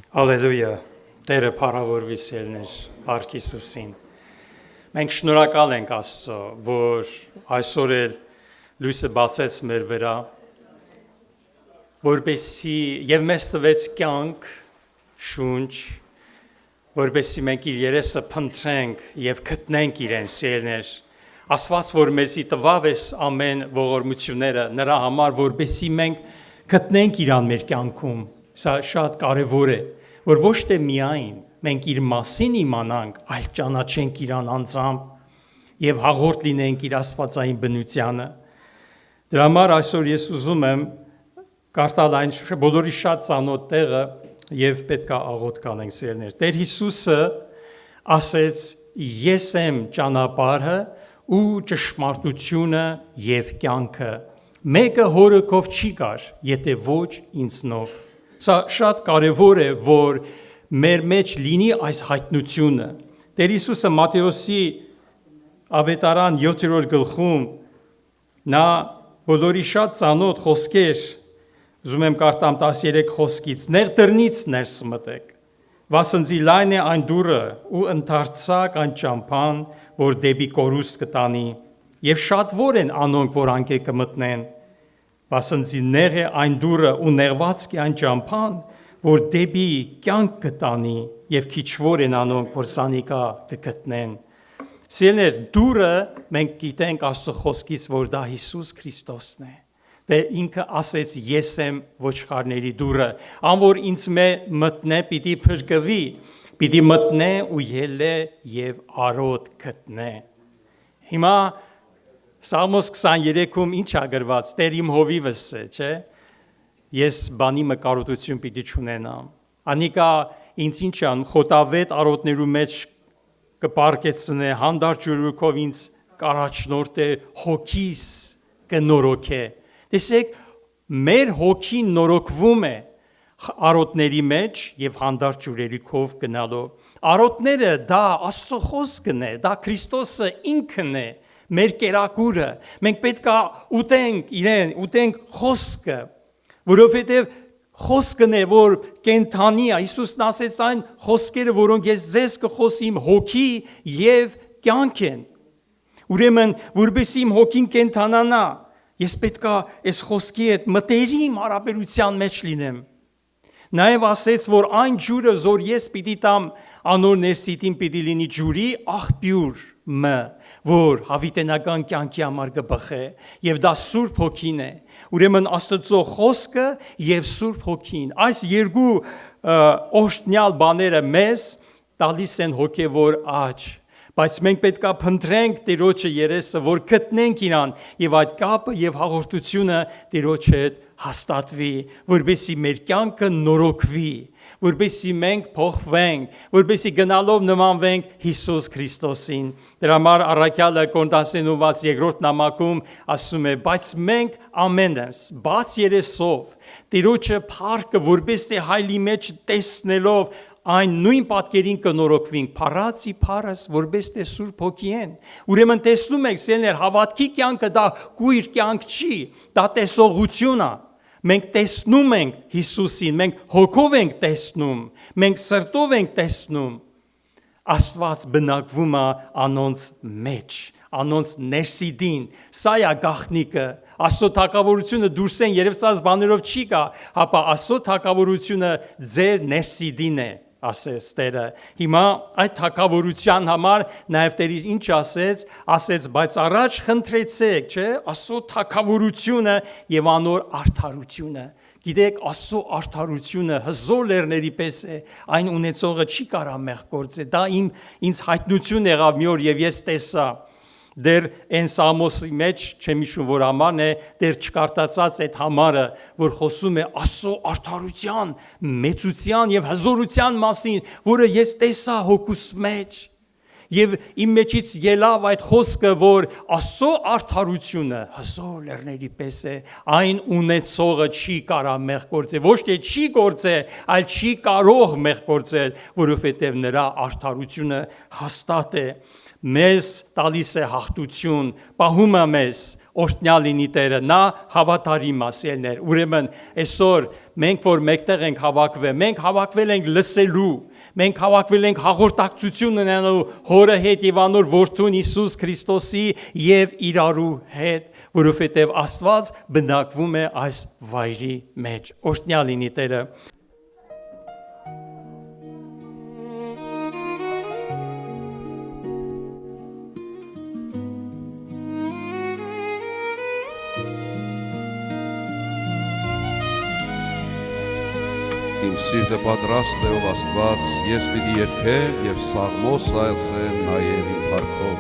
Ալելույա, Տերը փառավորվի սիրելիներ, Արք Հիսուսին։ Մենք շնորհակալ ենք Աստծո, որ այսօր էլ լույսը բացեց մեր վրա, որպեսզի եւ մեզ տվեց կյանք, շունչ, որպեսզի մենք իր երեսը փնտրենք եւ գտնենք իրեն սիրելիներ։ Աստված, որ մեզի տվավ էս ամեն ողորմությունները նրա համար, որպեսզի մենք գտնենք իրան մեր կյանքում, սա շատ կարևոր է, որ ոչ թե միայն մենք իր մասին իմանանք, այլ ճանաչենք իրան անձամբ եւ հաղորդ լինենք իր աստվածային բնությանը։ Դրա համար այսօր ես ուզում եմ կարդալ այն բոլորի շատ ծանոթ տեղը եւ պետք է աղոթք անենք սիրելիներ։ Տեր Հիսուսը ասեց. Ես եմ ճանապարհը ու ճշմարտությունը եւ կյանքը։ Մեկը հորը կով չի գար, եթե ոչ ինձնով։ Սա շատ կարևոր է, որ մեր մեջ լինի այս հայտնությունը։ Տեր Հիսուսը Մատթեոսի ավետարան 7-րդ գլխում նա բոլորի շատ ծանոթ խոսքեր, ուզում եմ կարդամ 13 խոսքից, նեղ դռնից ներս մտեք, վասնզի լայն է այն դուռը ու ընդարձակ այն ճամփան, որ դեպի կորուստ կտանի, եւ շատ որ են անոնք, որ անկե կմտնեն, վասնզի նեղ է այն դուռը ու նեղված է այն ճամփան, որ դեպի կյանք կտանի, եւ քիչ որ են անոնք, որ սանիկա կգտնեն։ Սիրելիներ, դուռը մենք գիտենք Աստծո խոսքից, որ դա Հիսուս Քրիստոսն է։ Դե ինքը ասեց. ես եմ ոչխարների դուռը, ան որ ինձ մտնե պիտի փրկվի, պիտի մտնե ու ելե եւ արոտ գտնե։ Հիմա Սաղմոս 23-ում ինչ է գրված, Տեր իմ հովիվս է, չէ՞։ Ես բանի մկարոտություն պիտի չունենամ։ Անիկա ինձ ինչ ան խոտավետ արոտներու մեջ կպարկեցնե, հանդարտ ջուրուկով ինձ կարաչնորդ է, հոգիս կնորոքե։ Տեսեք, մեր հոգին նորոքվում է արոտների մեջ եւ հանդարտ ջուրերիքով գնալով։ Արոտները դա Աստծո խոսքն է, դա Քրիստոսը ինքն է, մեր կերակուրը, մենք պետք է ուտենք իրեն, ուտենք խոսքը, որովհետև խոսքն է, որ կենթանի է, Հիսուսն ասեց այն խոսքերը, որոնք ես ձեզ կխոսիմ հոգի եւ կյանք են։ Ուրեմն, որպեսզի իմ հոգին կենթանանա, ես պետք է այս խոսքի հետ մտերիմ հարաբերության մեջ լինեմ։ Նաև ասեց, որ այն ջուրը, որ ես պիտի տամ անոր ներսիտին պիտի լինի ջուրի աղբյուր մը, որ հավիտենական կյանքի համար կբխե, եւ դա Սուրբ Հոգին է։ Ուրեմն Աստծո խոսքը եւ Սուրբ Հոգին, այս երկու օշտնյալ բաները մեզ տալիս են հոգեվոր աճ, բայց մենք պետք է փնտրենք Տիրոջը երեսը, որ գտնենք իրան եւ այդ կապը եւ հաղորդությունը Տիրոջ հետ հաստատվի, որպեսզի մեր կյանքը նորոգվի, որպեսզի մենք փոխվենք, որպեսզի գնալով նմանվենք Հիսուս Քրիստոսին։ Դրա համար առաքյալը Կորինթացիներուց երկրորդ նամակում ասում է. բայց մենք ամենս բաց երեսով Տիրոջը փառքը որպեսզի հայլի մեջ տեսնելով այն նույն պատկերին կնորոգվենք, փառացի փառս, որպես թե Սուրբ Հոգի են։ Ուրեմն տեսնում եք, սերներ, հավատքի կյանքը դա կույր կյանք չի, դա տեսողություն է։ Մենք տեսնում ենք Հիսուսին, մենք հոգով ենք տեսնում, մենք սրտով ենք տեսնում։ Աստված բնակվում է անոնց մեջ, անոնց ներսիդին, սա է գաղտնիքը։ Աստծո թագավորությունը դուրս են երևացած բաներով չի գա, հապա Աստծո թագավորությունը ձեր ներսիդին է, ասեց Տերը։ Հիմա այդ թագավորության համար նաև Տերը ինչ ասեց, բայց առաջ խնդրեցեք, չէ, Աստծո թագավորությունը եւ անոր արդարությունը։ Գիտեք, Աստծո արդարությունը հզոր լեռների պես է, այն ունեցողը չի կարա մեղ գործել։ Դա ինձ հայտնություն եղավ մի օր եւ ես տեսա։ Դեր են Սամոսի մեջ, չեմ հիշում որ համարն է, դեր չկարտացած այդ համարը, որ խոսում է Աստծո արդարության, մեծության եւ հզորության մասին, որը ես տեսա հոգուս մեջ։ Եվ իմ մեջից ելավ այդ խոսքը, որ Աստծո արդարությունը հզոր լեռների պես է, այն ունեցողը չի կարա մեղ գործել, ոչ թե չի գործել, այլ չի կարող մեղ գործել, որովհետեւ նրա արդարությունը հաստատ է։ մեզ տալիս է հաղթություն, պահում է մեզ, օրհնյալ լինի Տերը, նա հավատարիմ ասելներ։ Ուրեմն այսօր մենք որ մեկտեղ ենք հավաքվել, մենք հավաքվել ենք լսելու, մենք հավաքվել ենք հաղորդակցություն ունենալու Հորը հետ եւ անոր Որդուն Հիսուս Քրիստոսի եւ իրարու հետ, որովհետեւ Աստված բնակվում է այս վայրի մեջ։ Օրհնյալ լինի Տերը։ Իմ սիրտը պատրաստ է ով Աստված, ես պիտի երգեմ եւ սաղմոս ասեմ նաեւ իմ փառքով։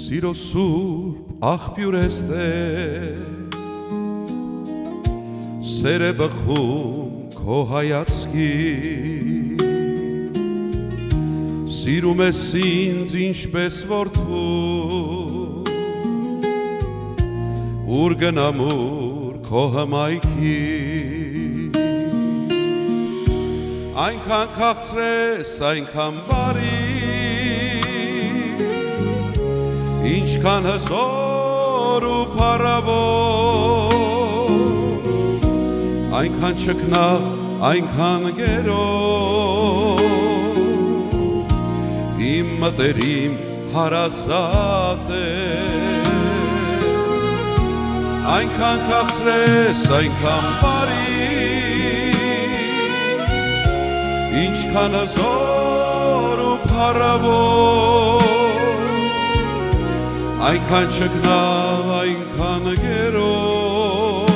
Սիրո սուրբ աղբյուր ես Տեր, սեր է բխում քո հայացքի, սիրում ես ինձ ինչպես որդու, ուր գնամ ուր քո հմայքի, այնքան քաղցրես, այնքան բարի, ինչքան հզոր ու փառավոր, այնքան չքնաղ, այնքան գերով, իմ մտերիմ հարազատ է, այնքան քաղցրես, այնքան բարի, ինչքան հզոր ու փառավոր, այնքան չքնաղ, այնքան գերով,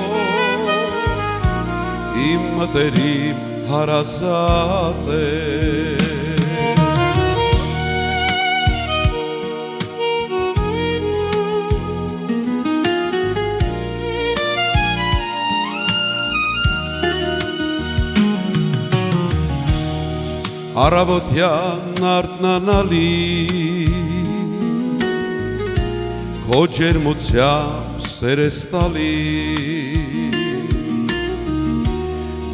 իմ մտերիմ հարազատ է։ Առավոտյան արթնանալիս քո ջերմությամբ սեր ես տալիս,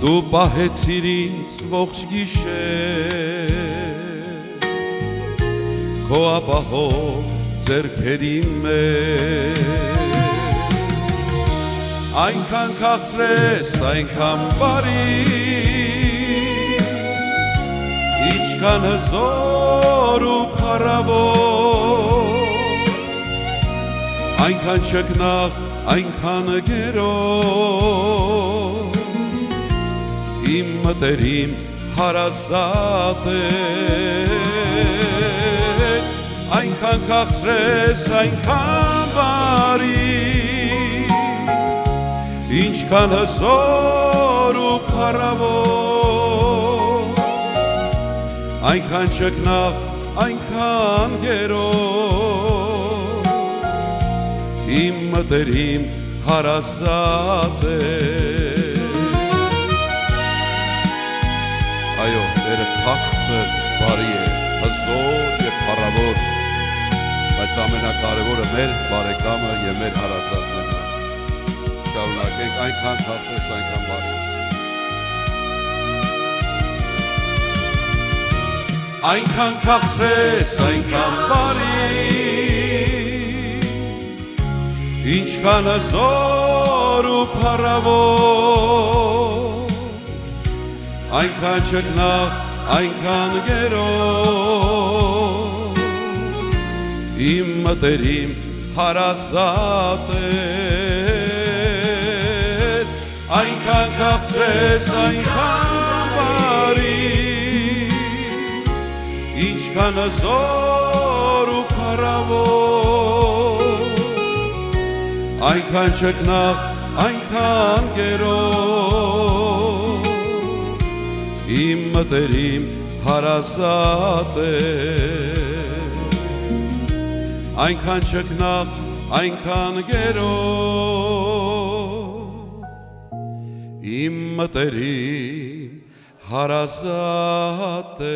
դու պահեցիր ինձ ողջ գիշեր, քո ապահով ձեռքերի մեջ, այնքան քաղցրես, այնքան բարի, ինչքան հզոր ու փառավոր, այնքան չքնաղ, այնքան գերով, իմ մտերիմ հարազատ է, այնքան քաղցրես, այնքան բարի, ինչքան հզոր ու փառավոր, այնքան չքնաղ, այնքան գերով, իմ մտերիմ հարազատ է։ Այո, Տերը քաղցր, բարի է, հզոր եւ փառավոր, բայց ամենակարևորը մեր բարեկամը եւ մեր հարազատն է։ Շարունակենք, այնքան քաղցր, այնքան բարի։ Այնքան քաղցրես, այնքան բարի, ինչքան հզոր ու փառավոր, այնքան չքնաղ, այնքան գերով, իմ մտերիմ հարազատ է, այնքան քաղցրես, այնքան բարի, ինչքան հզոր ու փառավոր, այնքան չքնաղ, այնքան գերով, իմ մտերիմ հարազատ է, այնքան չքնաղ, այնքան գերով, իմ մտերիմ հարազատ է։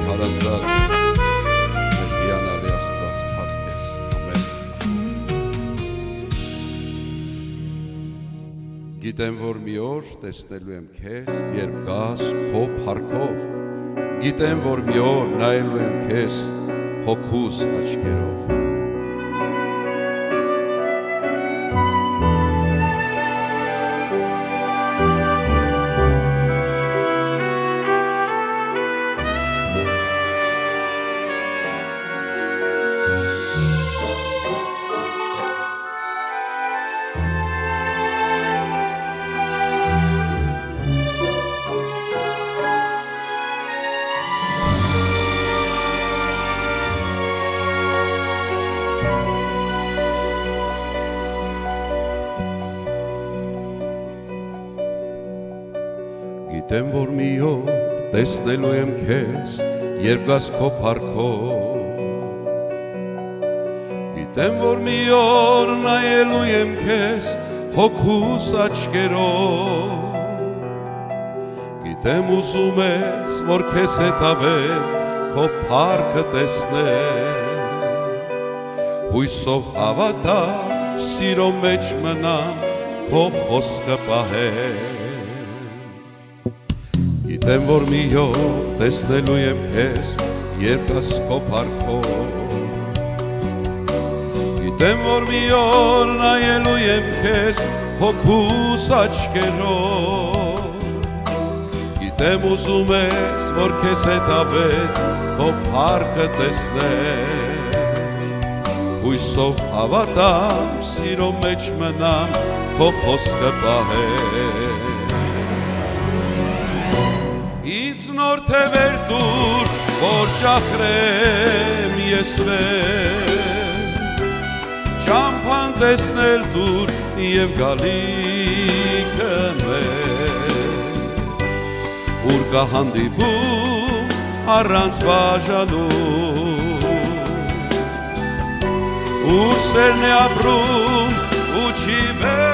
Հարազատ, մեր հիանալի Աստված, փառք քեզ, ամեն։ Գիտեմ, որ մի օր տեսնելու եմ քեզ, երբ գաս քո փառքով, գիտեմ, որ մի օր նայելու եմ քեզ հոգուս աչքերով։ Գիտեմ, որ մի օր տեսնելու եմ քեզ, երբ գաս քո փառքով, գիտեմ, որ մի օր նայելու եմ քեզ հոգուս աչքերով, գիտեմ ուզում ես, որ քեզ հետ ավել քո փառքը տեսնել, հույսով հավատամ, սիրո մեջ մնամ, քո խոսքը պահել։ Գիտեմ, որ մի օր տեսնելու եմ քեզ, երբ գաս քո փառքով, գիտեմ, որ մի օր նայելու եմ քեզ հոգուս աչքերով, գիտեմ ուզում ես, որ քեզ հետ ավետ քո փառքը տեսնել, հույսով հավատամ, սիրո մեջ մնամ, քո խոսքը պահել։ Ինձ նոր թևեր դուր, որ ճախրեմ ես վեր, ճամփան տեսնել դուր և գալիքը մեր, ուր կա հանդիպում առանց բաժանում, ուր սերն է ապրում ու չի վերջանում,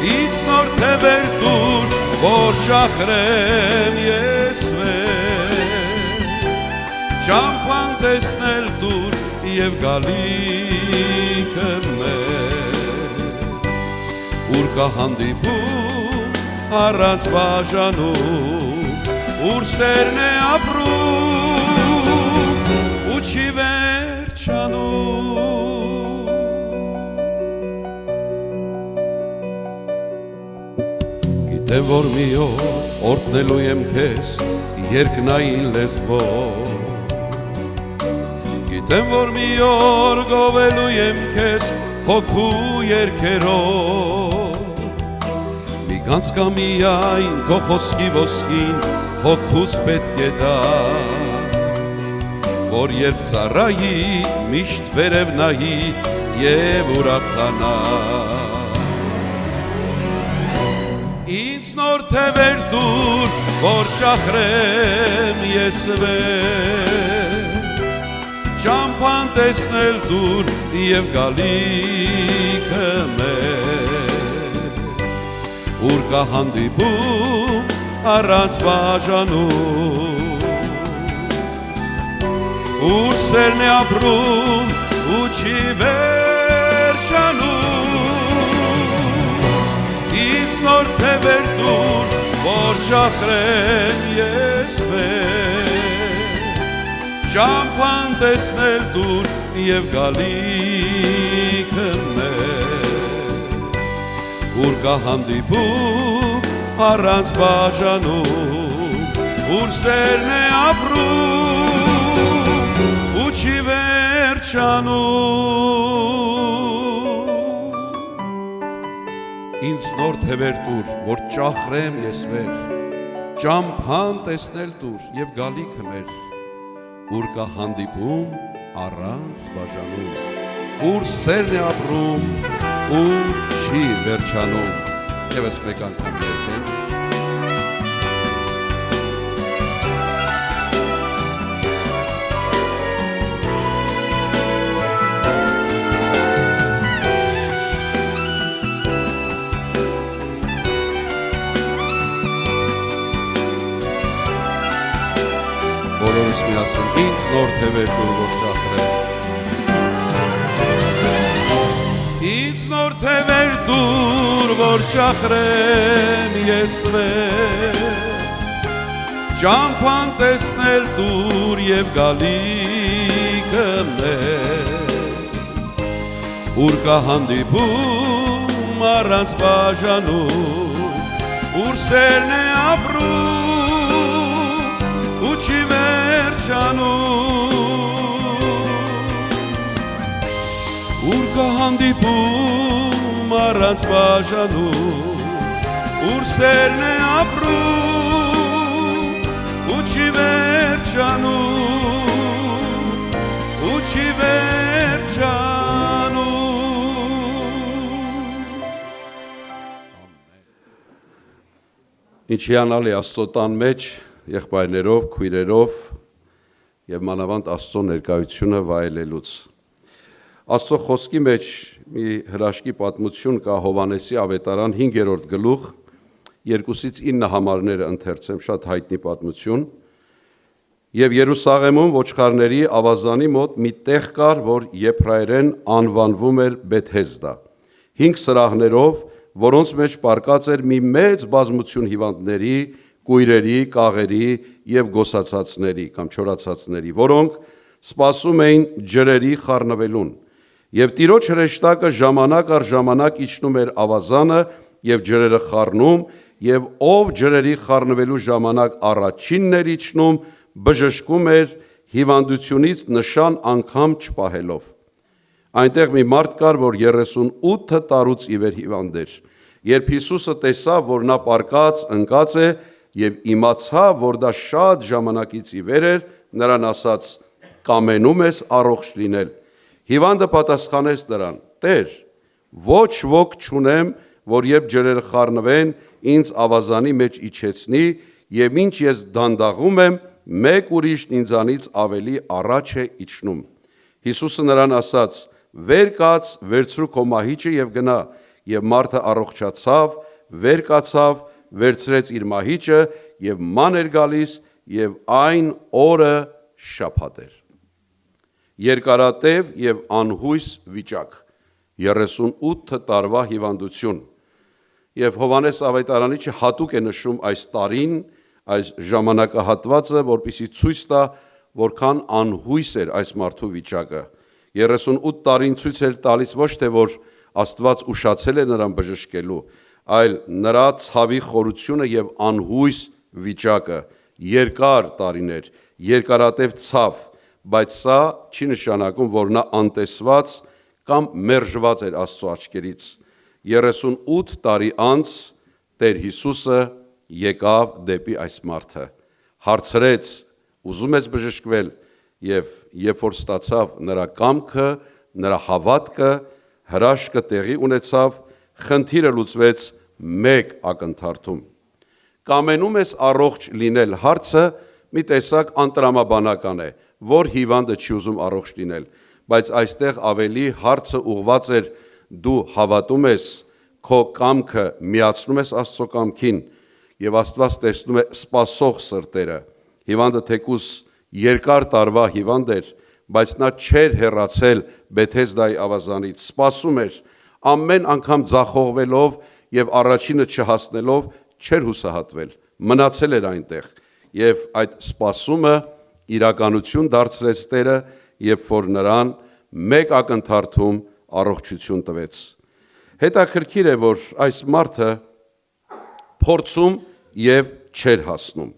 ինձ նոր թևեր դուր, որ ճախրեմ ես վեր, ճամփան տեսնել դուր և գալիքը մեր, ուր կա հանդիպում առանց բաժանում, ուր սերն է ապրում ու չի վերջանում։ Գիտեմ, որ մի օր օրհնելու եմ քեզ երկնային լեզվով, գիտեմ, որ մի օր գովելու եմ քեզ հոգու երգերով, մի գանց կա միայն քո խոսքի ոսկին հոգուս պետք է դա, որ երբ ծառայի միշտ վերև նայի և ուրախանա, ինձ նոր թևեր դուր, որ ճախրեմ ես վեր, ճամփան տեսնել դուր և գալիքը մեր, ուր կա հանդիպում առանց բաժանում, ուր սերն է ապրում ու չի վերջանում, նոր թևեր դուր, որ ճախրեմ ես վեր, ճամփան տեսնել դուր և գալիքը մեր, ուր կա հանդիպում առանց բաժանում, ուր սերն է ապրում ու չի վերջանում։ Ինձ նոր թևեր դուր, որ ճախրեմ ես վեր, ճամփան տեսնել դուր և գալիքը մեր, ուր կա հանդիպում առանց բաժանում, ուր սերն է ապրում ու չի վերջանում։ Եվս մեկ անգամ երգենք։ Բոլորս միասին ինձ նոր թևեր դուր, որ ճախրեմ, դուր որ ճախրեմ ես վեր Ճամփան տեսնել դուր եւ գալիքը մեր Ուր կա հանդիպում առանց բաժանում Ուր սերն է ապրում ու չի վերջանում Ուր կա հանդիպում առանց բաժանում Ուր սերն է ապրում ու չի վերջանում ու չի վերջանում Ինչ հիանալի Աստծո տան մեջ եղբայրներով, քույրերով եւ մանավանդ Աստծո ներկայությունը վայելելուց Աստծո խոսքի մեջ մի հրաշքի պատմություն կա Հովհաննեսի ավետարան 5-րդ գլուխ 2-ից 9 համարները ընթերցեմ շատ հայտնի պատմություն եւ Երուսաղեմում ոչխարների ավազանի մոտ մի տեղ կար որ եբրայերեն անվանվում էր Բեթհեզդա 5 սրահներով որոնց մեջ պարկած էր մի մեծ բազմություն հիվանդների, կույրերի, կաղերի եւ գոսացածների կամ չորացածների որոնք սպասում էին ջրերի խառնվելուն Եվ Տիրոջ հրեշտակը ժամանակ առ ժամանակ իջնում էր ավազանը եւ ջրերը խառնում եւ ով ջրերի խառնվելու ժամանակ առաջինն էր իջնում բժշկում էր հիվանդությունից նշան անգամ չպահելով Այնտեղ մի մարդ կար որ 38 տարուց ի վեր հիվանդ էր Երբ Հիսուսը տեսավ որ նա պարկած ընկած է եւ իմացավ որ դա շատ ժամանակից ի վեր էր նրան ասաց կամենում ես առողջ լինել Հիվանդը պատասխանեց նրան. Տեր, ոչ ոք չունեմ, որ երբ ջրերը խառնվեն, ինձ ավազանի մեջ իջեցնի, եւ ինչ ես դանդաղում եմ, մեկ ուրիշն ինձանից ավելի առաջ է իջնում։ Հիսուսը նրան ասաց. Վեր կաց, վերցրու քո մահիճը եւ գնա, եւ մարդը առողջացավ, վեր կացավ, վերցրեց իր մահիճը եւ ման էր գալիս եւ այն օրը շաբաթ էր։ Երկարատև եւ անհույս վիճակ 38 տարվա հիվանդություն եւ Հովհաննես ավետարանիչը հատուկ է նշում այս տարին այս ժամանակահատվածը որպեսզի ցույց տա որքան անհույս էր այս մարդու վիճակը 38 տարին ցույց էր տալիս ոչ թե որ Աստված ուշացել է նրան բժշկելու այլ նրա ցավի խորությունը եւ անհույս վիճակը երկար տարիներ երկարատև ցավ Բայց սա չի նշանակում, որ նա անտեսված կամ մերժված էր Աստծո աչքերից։ 38 տարի անց Տեր Հիսուսը եկավ դեպի այս մարդը, հարցրեց, ուզում ես բժշկվել, եւ երբ որ ստացավ նրա կամքը, նրա հավատքը, հրաշքը տեղի ունեցավ, խնդիրը լուծվեց մեկ ակնթարթում։ Կամենում ես առողջ լինել հարցը մի տեսակ անտրամաբանական է որ հիվանդը չի ուզում առողջ լինել, բայց այստեղ ավելի հարցը ուղված էր դու հավատում ես քո կամքը միացնում ես Աստծո կամքին եւ Աստված տեսնում է սպասող սրտերը։ Հիվանդը թեկուզ երկար տարվա հիվանդ էր, բայց նա չէր հեռացել Բեթհեզդայի ավազանից, սպասում էր ամեն անգամ ձախողվելով եւ առաջինը չհասնելով չէր հուսահատվել, մնացել էր այնտեղ եւ այդ սպասումը իրականություն դարձրեց Տերը, երբ որ նրան մեկ ակնթարթում առողջություն տվեց։ Հետաքրքիր է, որ այս մարդը փորձում եւ չէր հասնում։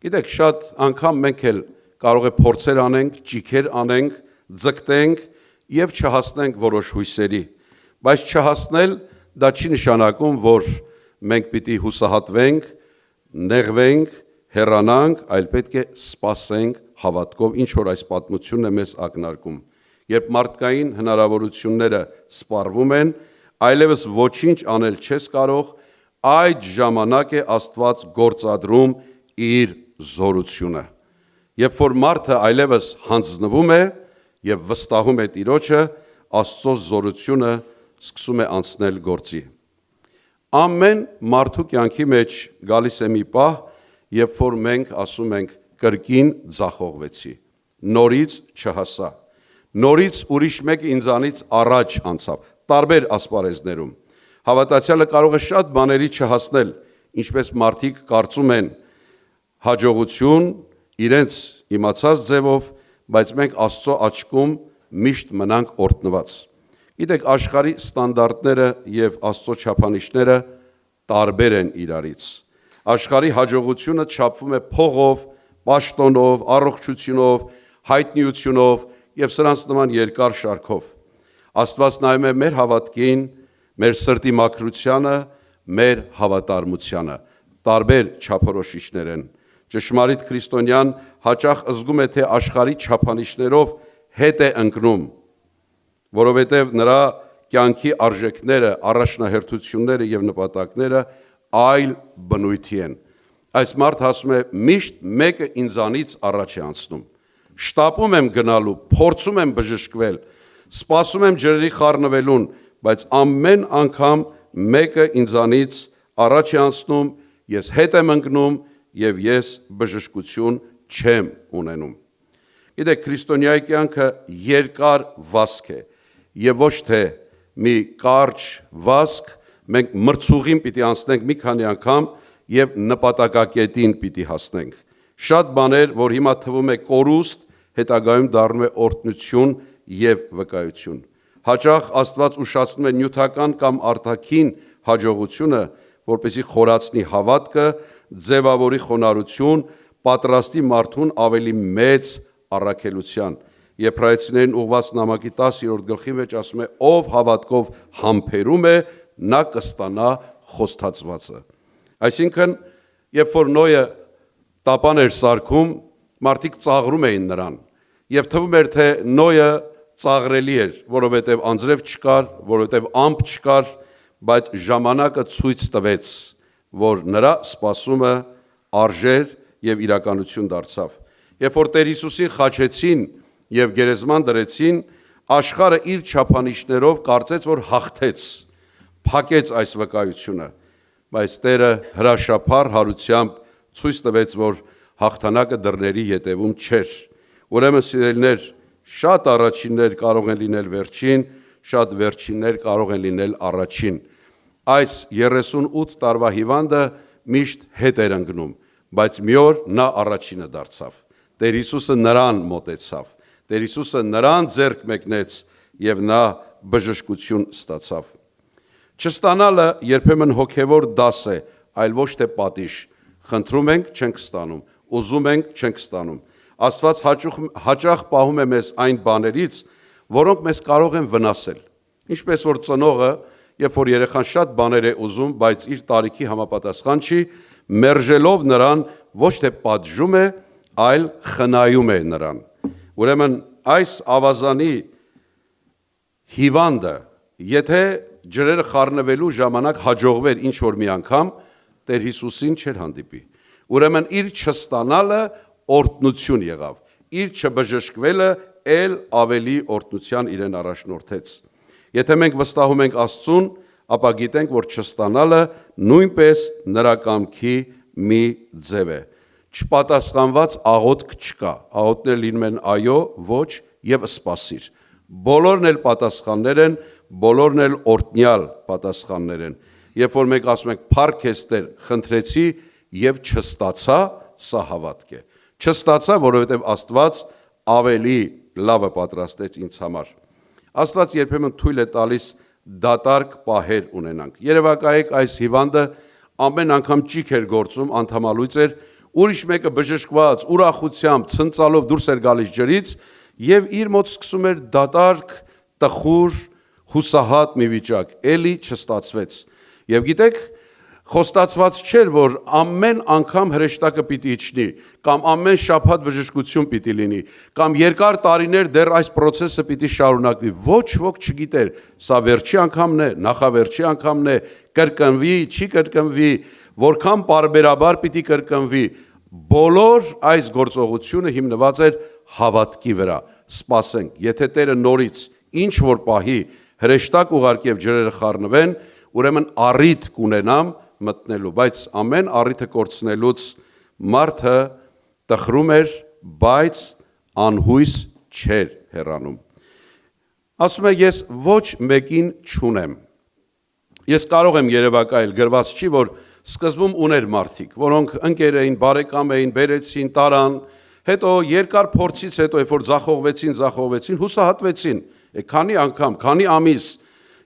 Գիտեք, շատ անգամ մենք էլ կարող է փորձեր անենք, ճիգեր անենք, ձգտենք եւ չհասնենք որոշ հույսերի, բայց չհասնել դա չի նշանակում, որ մենք պիտի հուսահատվենք, նեղվենք, հեռանանք, այլ պետք է սպասենք հավատքով, ինչ որ այս պատմությունն է մեզ ակնարկում։ Երբ մարդկային հնարավորությունները սպառվում են, այլևս ոչինչ անել չես կարող, այդ ժամանակ է Աստված գործադրում իր զորությունը։ Երբ որ մարդը այլևս հանձնվում է եւ վստահում է Տիրոջը, Աստծո զորությունը սկսում է անցնել գործի։ Ամեն մարդու կյանքի մեջ գալիս է մի պահ, երբ որ մենք ասում ենք կրկին ձախողվեցի, նորից չհասա, նորից ուրիշ մեկը ինձանից առաջ անցավ, տարբեր ասպարեզներում։ Հավատացյալը կարող է շատ բաների չհասնել, ինչպես մարդիկ կարծում են, հաջողություն իրենց իմացած ձևով, բայց մենք Աստծո աչքում միշտ մնանք օրհնված։ Գիտեք, աշխարհի ստանդարտները եւ Աստծո չափանիշները տարբեր են իրարից։ Աշխարհի հաջողությունը չափվում է փողով, պաշտոնով, առողջությունով, հայտնիությունով եւ սրանց նման երկար շարքով։ Աստված նայում է մեր հավատքին, մեր սրտի մաքրությանը, մեր հավատարմությանը։ Տարբեր չափորոշիչներ են։ Ճշմարիտ քրիստոնյան հաճախ զգում է, թե աշխարհի չափանիշներով հետ է ընկնում, որովհետև նրա կյանքի արժեքները, առաջնահերթությունները եւ նպատակները այլ բնույթի են։ Այս մարդը ասում է, միշտ մեկը ինձանից առաջ է անցնում։ Շտապում եմ գնալու, փորձում եմ բժշկվել, սպասում եմ ջրերի խառնվելուն, բայց ամեն անգամ մեկը ինձանից առաջ է անցնում, ես հետ եմ ընկնում եւ ես բժշկություն չեմ ունենում։ Գիտեք, քրիստոնյայի կյանքը երկար վազք է եւ ոչ թե մի կարճ վազք, մենք մրցուղին պիտի անցնենք մի քանի անգամ եւ նպատակակետին պիտի հասնենք։ Շատ բաներ, որ հիմա թվում է կորուստ, հետագայում դառնում է օրհնություն եւ վկայություն։ Հաճախ Աստված ուշացնում է նյութական կամ արտաքին հաջողությունը, որպեսզի խորացնի հավատքը, ձևավորի խոնարհություն, պատրաստի մարդուն ավելի մեծ առաքելության։ Եբրայեցիներին ուղված նամակի 10-րդ գլխի մեջ ասում է. ով հավատքով համբերում է, նա կստանա խոստացվածը։ Այսինքն, երբ որ Նոյը տապան էր սարքում, մարդիկ ծաղրում էին նրան, եւ թվում էր, թե Նոյը ծաղրելի էր, որովհետև անձրև չկար, որովհետև ամպ չկար, բայց ժամանակը ցույց տվեց, որ նրա սպասումը արժեր եւ իրականություն դարձավ։ Երբ որ Տեր Հիսուսին խաչեցին եւ գերեզման դրեցին, աշխարհը իր չափանիշներով կարծեց, որ հաղթեց, փակեց այս վկայությունը, բայց Տերը հրաշափառ հարությամբ ցույց տվեց, որ հաղթանակը դռների ետևում չէր։ Ուրեմն սիրելիներ, շատ առաջիններ կարող են լինել վերջին, շատ վերջիններ կարող են լինել առաջին։ Այս 38 տարվա հիվանդը միշտ հետ էր ընկնում, բայց մի օր նա առաջինը դարձավ։ Տեր Հիսուսը նրան մոտեցավ, Տեր Հիսուսը նրան ձեռք մեկնեց եւ նա բժշկություն ստացավ։ Չստանալը երբեմն հոգևոր դաս է, այլ ոչ թե պատիժ։ Խնդրում ենք, չենք ստանում, ուզում ենք, չենք ստանում։ Աստված հաճախ պահում է մեզ այն բաներից, որոնք մեզ կարող են վնասել։ Ինչպես որ ծնողը, երբ որ երեխան շատ բաներ է ուզում, բայց իր տարիքի համապատասխան չի, մերժելով նրան ոչ թե պատժում է, այլ խնայում է նրան։ Ուրեմն այս ավազանի հիվանդը, եթե ջրերը խառնվելու ժամանակ հաջողվեր ինչ որ մի անգամ, Տեր Հիսուսին չէր հանդիպի։ Ուրեմն իր չստանալը օրհնություն եղավ, իր չբժշկվելը էլ ավելի օրհնության իրեն առաջնորդեց։ Եթե մենք վստահում ենք Աստծուն, ապա գիտենք, որ չստանալը նույնպես նրա կամքի մի ձև է։ Չպատասխանված աղոթք չկա, աղոթքներ լինում են այո, ոչ եւ սպասիր։ Բոլորն էլ պատասխաններ են, բոլորն էլ օրհնյալ պատասխաններ են։ Երբ որ մենք ասում ենք փառք ես Տեր, խնդրեցի եւ չստացա, սա հավատք է։ Չստացա, որովհետև Աստված ավելի լավը պատրաստեց ինձ համար։ Աստված երբեմն թույլ է տալիս դատարկ պահեր ունենանք։ Երևակայեք, այս հիվանդը ամեն անգամ ճիք էր գործում, անդամալույց էր, ուրիշ մեկը բժշկված, ուրախությամբ, ցնծալով դուրս էր գալիս ջրից եւ իր մոտ սկսում էր դատարկ, տխուր, հուսահատ մի վիճակ, էլի չստացվեց։ Եվ գիտեք, խոստացված չէր, որ ամեն անգամ հրեշտակը պիտի իջնի, կամ ամեն շաբաթ բժշկություն պիտի լինի, կամ երկար տարիներ դեռ այս process-ը պիտի շարունակվի։ Ոչ ոք չգիտեր, սա վերջի անգամն է, նախավերջի անգամն է, կրկնվի, չի կրկնվի, որքան պարբերաբար պիտի կրկնվի։ Բոլոր այս գործողությունը հիմնված էր հավատքի վրա։ Սպասենք, եթե Տերը նորից ինչ որ պահի հրեշտակ ուղարկի եւ ջրերը խառնվեն, ուրեմն առիթ կունենամ մտնելու, բայց ամեն առիթը կորցնելուց մարդը տխրում էր, բայց անհույս չէր հեռանում։ Ասում է, ես ոչ մեկին չունեմ, Ես կարող եմ երևակայել, գրված չի, որ սկզբում ուներ մարդիկ, որոնք ընկեր էին, բարեկամ էին, բերեցին, տարան, հետո երկար փորձից հետո, երբ որ ձախողվեցին, հուսահատվեցին, քանի անգամ, քանի ամիս,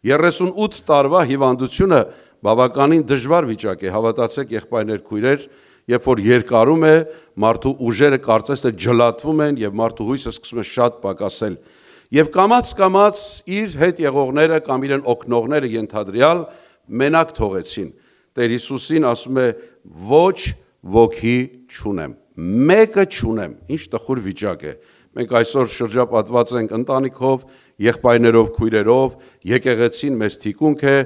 38 տարվա հիվանդությունը բավականին դժվար վիճակ է, հավատացեք եղբայրներ, քույրեր, երբ որ երկարում է, մարդու ուժերը կարծես թե ջլատվում են եւ մարդու հույսը սկսում է շատ պակասել։ Եվ կամաց իր հետ եղողները կամ իրեն օգնողները ենթադրյալ մենակ թողեցին։ Տեր Հիսուսին ասում է ոչ ոգի չունեմ, մեկը չունեմ, ինչ տխուր վիճակ է։ Մենք այսօր շրջապատված ենք ընտանիքով, եղբայրներով, քույրերով, եկեղեցին մեզ թիկունք է,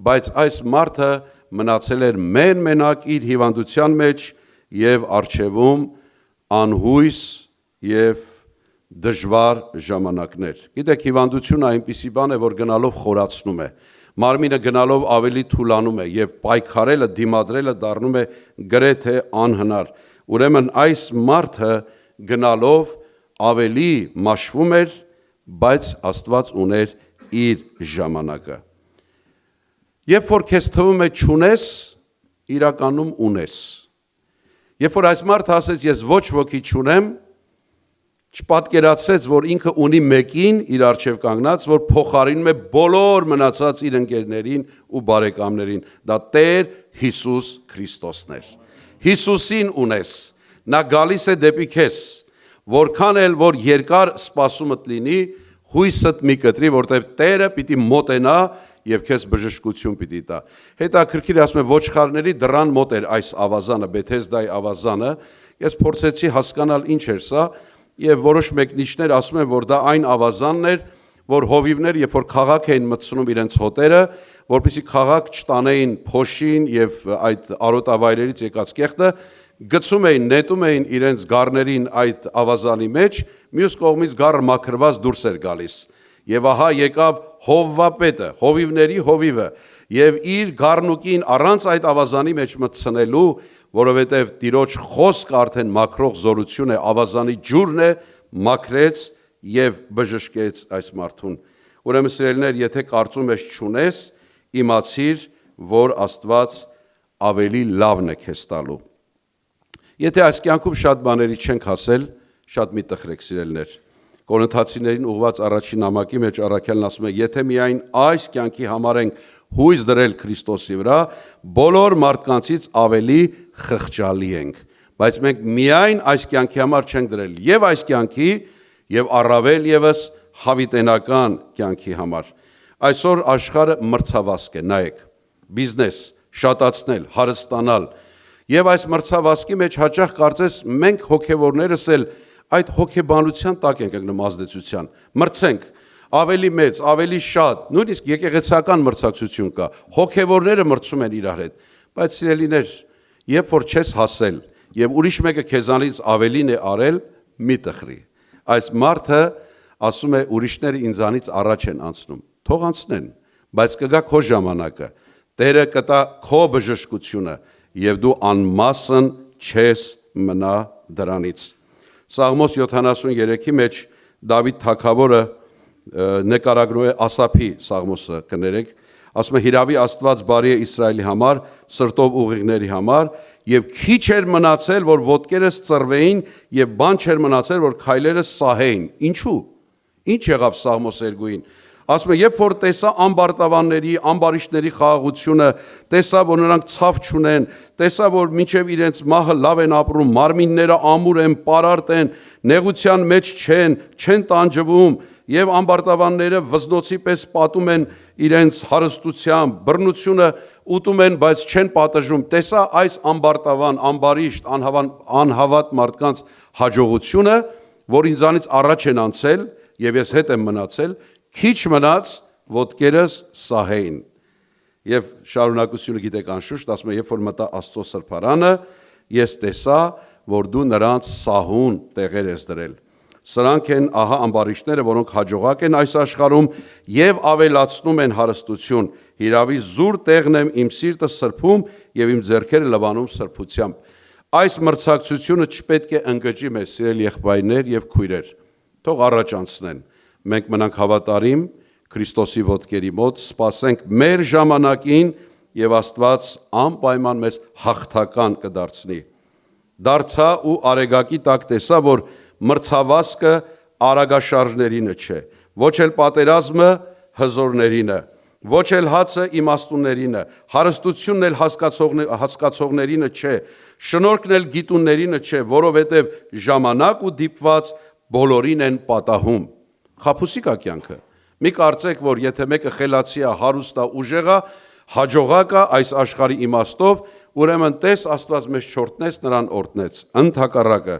բայց այս մարդը մնացել էր մենակ իր հիվանդության մեջ եւ արժեվում անհույս եւ դժվար ժամանակներ։ Գիտեք, հիվանդությունը այնպիսի բան է, որ գնալով խորացնում է։ Մարմինը գնալով ավելի թուլանում է եւ պայքարելը, դիմադրելը դառնում է գրեթե անհնար։ Ուրեմն այս մարդը գնալով ավելի մաշվում էր, բայց Աստված ուներ իր ժամանակը։ Երբ որ քեզ թվում է չունես, իրականում ունես։ Երբ որ այս մարդը ասեց ես ոչ ոքի չունեմ, չպատկերացրեց, որ ինքը ունի մեկին իր առջև կանգնած, որ փոխարինում է բոլոր մնացած իր ընկերներին ու բարեկամներին։ Դա Տեր Հիսուս Քրիստոսն էր։ Հիսուսին ունես, նա գալիս է դեպի քեզ, որքան էլ որ երկար սպասումդ լինի, հույսդ մի կտրի, որտեղ Տերը պիտի մոտենա եւ քեզ բժշկություն պիտի տա։ Հետաքրքիր ասում է ոչխարների դռան մոտ էր այս ավազանը, Բեթեսդայի ավազանը։ Ես փորձեցի հասկանալ ինչ էր սա, եւ որոշ մեկնիչներ ասում են, որ դա այն ավազանն էր, որ հովիվներ, երբ որ քաղաք էին մտցնում իրենց հոտերը, որպեսզի քաղաք չտանեին փոշին եւ այդ արոտավայրերից եկած կեղտը, գցում էին, նետում էին իրենց գառներին այդ ավազանի մեջ, մյուս կողմից գառը մաքրված դուրս էր գալիս։ Եվ ահա եկավ Հովվապետը, հովիվների հովիվը, եւ իր գառնուկին առանց այդ ավազանի մեջ մտցնելու, որովհետև Տիրոջ խոսքը արդեն մաքրող զորություն է, ավազանի ջուրն է, մաքրեց եւ բժշկեց այս մարդուն։ Ուրեմն սիրելիներ, եթե կարծում ես չունես, իմացիր, որ Աստված ավելի լավն է քեզ տալու։ Եթե այս կյանքում շատ բաների չենք հասել, շատ մի տխրեք սիրելիներ։ Կորինթացիներին ուղված առաջին նամակի մեջ առաքյալն ասում է, եթե միայն այս կյանքի համար ենք հույս դրել Քրիստոսի վրա, բոլոր մարդկանցից ավելի խղճալի ենք, բայց մենք միայն այս կյանքի համար չենք դրել եւ այս կյանքի եւ առավել եւս հավիտենական կյանքի համար։ Այսօր աշխարհը մրցավազք է, նայեք, բիզնես, շատացնել, հարստանալ, եւ այս մրցավազքի մեջ հաճախ կարծես մենք հոգեվորներս էլ այդ հոգեբանության տակ ենք ընկնում ազդեցության, մրցենք, ավելի մեծ, ավելի շատ, նույնիսկ եկեղեցական մրցակցություն կա, հոգեվորները մրցում են իրար հետ, բայց սիրելիներ, երբ որ չես հասել եւ ուրիշ մեկը քեզանից ավելին է արել, մի տխրի։ Այս մարդը ասում է ուրիշները ինձանից առաջ են անցնում, թող անցնեն, բայց կգա քո ժամանակը, Տերը կտա քո բժշկությունը եւ դու անմասն չես մնա դրանից։ Սաղմոս 73-ի մեջ Դավիթ թագավորը նկարագրում է Ասափի Սաղմոսը, կներեք, ասում է հիրավի Աստված բարի է Իսրայելի համար, սրտով ուղիղների համար, եւ քիչ էր մնացել, որ ոտքերս ծռվեին եւ բան չէր մնացել, որ քայլերս սահեին։ Ինչու՞։ Ինչ եղավ Սաղմոս 2-ին։ Ասում է, երբ որ տեսա ամբարտավանների, ամբարիշտների խաղաղությունը, տեսա, որ նրանք ցավ չունեն, տեսա, որ մինչև իրենց մահը լավ են ապրում, մարմինները ամուր են, պարարտ են, նեղության մեջ չեն տանջվում, եւ ամբարտավանները վզնոցի պես պատում են իրենց հարստությամբ, բռնությունը ուտում են, բայց չեն պատժում։ Տեսա այս ամբարտավան, ամբարիշտ, անհավատ մարդկանց հաջողությունը, որ ինձանից առաջ են անցել եւ ես հետ եմ մնացել, քիչ մնաց ոտքերս սահեին։ Եվ շարունակությունը գիտեք անշուշտ, ասում է, երբ որ մտա Աստծո սրբարանը, ես տեսա, որ դու նրանց սահուն տեղեր ես դրել։ Սրանք են ահա ամբարիշտները, որոնք հաջողակ են այս աշխարհում եւ ավելացնում են հարստություն։ Հիրավի զուր տեղն եմ իմ սիրտը սրբում եւ իմ ձեռքերը լվանում սրբությամբ։ Այս մրցակցությունը չպետք է ընկճի մեզ, սիրելի եղբայրներ եւ քույրեր։ Թող առաջ անցնեն։ Մենք մնանք հավատարիմ, Քրիստոսի ոտքերի մոտ, սպասենք մեր ժամանակին եւ Աստված անպայման մեզ հաղթական կդարձնի։ Դարձա ու արեգակի տակ տեսա, որ մրցավազքը արագաշարժներինը չէ, ոչ էլ պատերազմը հզորներինը, ոչ էլ հացը իմաստուններինը, հարստությունն էլ հասկացողներինը չէ, շնորհքն էլ գիտուններինը չէ, որովհետև ժամանակ ու դիպված բոլորին են պատահում։ Խաբուսիկ է կյանքը։ Մի կարծեք, որ եթե մեկը խելացի է, հարուստ է, ուժեղ է, հաջողակ է այս աշխարհի իմաստով, ուրեմն տես Աստված մեզ չորտնեց, նրան օրտնեց։ Ընդհակառակը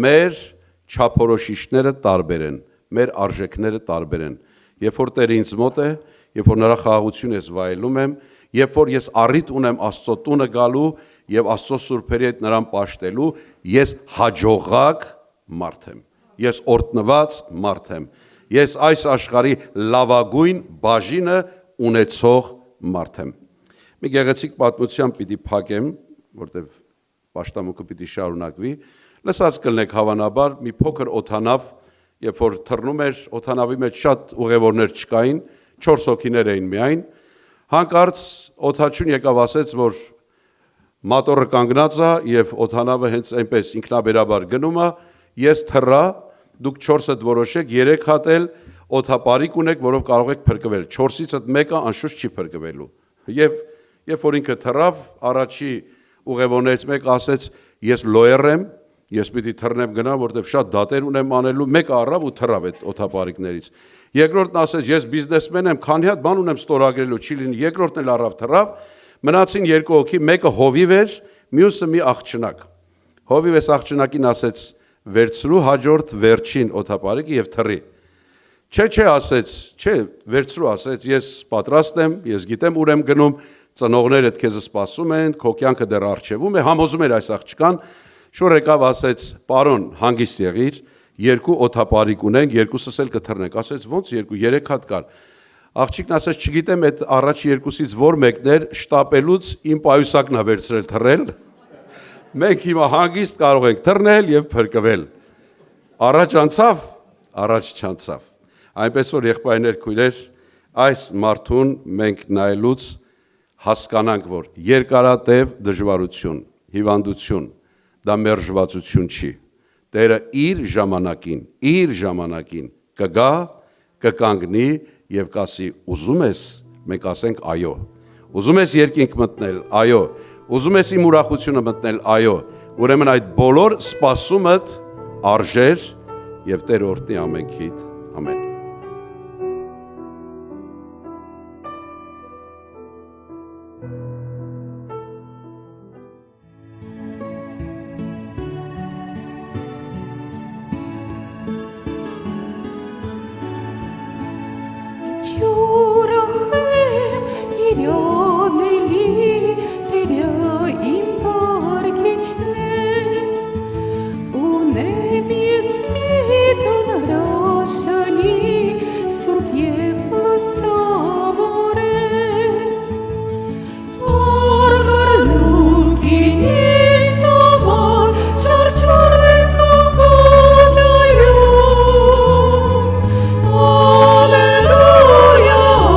մեր չափորոշիչները տարբեր են, մեր արժեքները տարբեր են։ Երբ որ Տերը ինձ մոտ է, երբ որ նրա խաղաղությունը ես վայելում եմ, երբ որ ես առիթ ունեմ Աստծո տունը գալու եւ Աստծո սուրբերի հետ նրան պաշտելու, ես հաջողակ մարդ եմ։ Ես օրտնված մարդ եմ։ Ես այս աշխարհի լավագույն բաժինը ունեցող մարդ եմ։ Մի գեղեցիկ պատմությամբ պիտի փակեմ, որտեվ պաշտամունքը պիտի շարունակվի։ Լսած կլնեք հավանաբար մի փոքր օթանավ, երբ որ թռնում էր, օթանավի մեջ շատ ուղևորներ չկային, 4 հոգիներ էին միայն, հանկարծ օթաչուն եկավ ասեց, որ մատորը կանգնած է եւ օթանավը հենց այնպես ինքնաբերաբար գնում է, ես թռա, դուք 4-դ որոշեք, 3 հատ էլ օթապարիկ ունեք, որով կարող եք փրկվել, 4-ից մեկը անշուշտ չի փրկվելու։ Եվ երբ որ ինքը թռավ, առաջի ուղևորներից մեկը ասեց, ես լոյեր եմ, ես պիտի թռնեմ գնամ, որտեղ շատ դատեր ունեմ անելու, մեկը առավ ու թռավ այդ օթապարիկներից։ Երկրորդն ասեց, ես բիզնեսմեն եմ, քանի հատ բան ունեմ ստորագրելու, չի լինի, երկրորդն էլ առավ թռավ, մնացին 2 հոգի, մեկը հովիվ էր, մյուսը մի աղջնակ։ Հովիվ էս աղջնակին ասեց, վերցրու հաջորդ վերջին օթապարիկը եւ թռի։ Չէ, ասեց, չէ, վերցրու, ասեց, ես պատրաստ եմ, ես գիտեմ ուր եմ գնում, ծնողներդ քեզ սպասում են, քո կյանքը դեռ առջևում է, համոզում էր այս աղջկան, շուռ եկավ ասեց, պարոն, հանգիստ եղիր, 2 օթապարիկ ունենք, 2-ս էլ կթռնենք, ասեց, ոնց 2, 3 հատ կար։ Աղջիկն ասեց, չգիտեմ այդ առաջ 2-ից որ մեկն էր, շտապելուց իմ պայուսակն է վերցրել թռել։ Մենք հիմա հանգիստ կարող ենք թռնել եւ փրկվել։ Առաջ անցավ, առաջ չանցավ։ Այնպես որ եղբայրներ, քույրեր, այս մարդուն մենք նայելուց հասկանանք, որ երկարատև դժվարություն, հիվանդություն, դա մերժվածություն չի։ Տերը իր ժամանակին կգա, կկանգնի եւ կասի ուզում ես, մենք ասենք այո։ Ուզում ես երկինք մտնել, այո։ Ուզում ես իմ ուրախությունը մտնել, այո։ Ուրեմն այդ բոլոր սպասումդ արժեր եւ Տեր օրհնի ամենքիդ, ամեն։ Alleluia.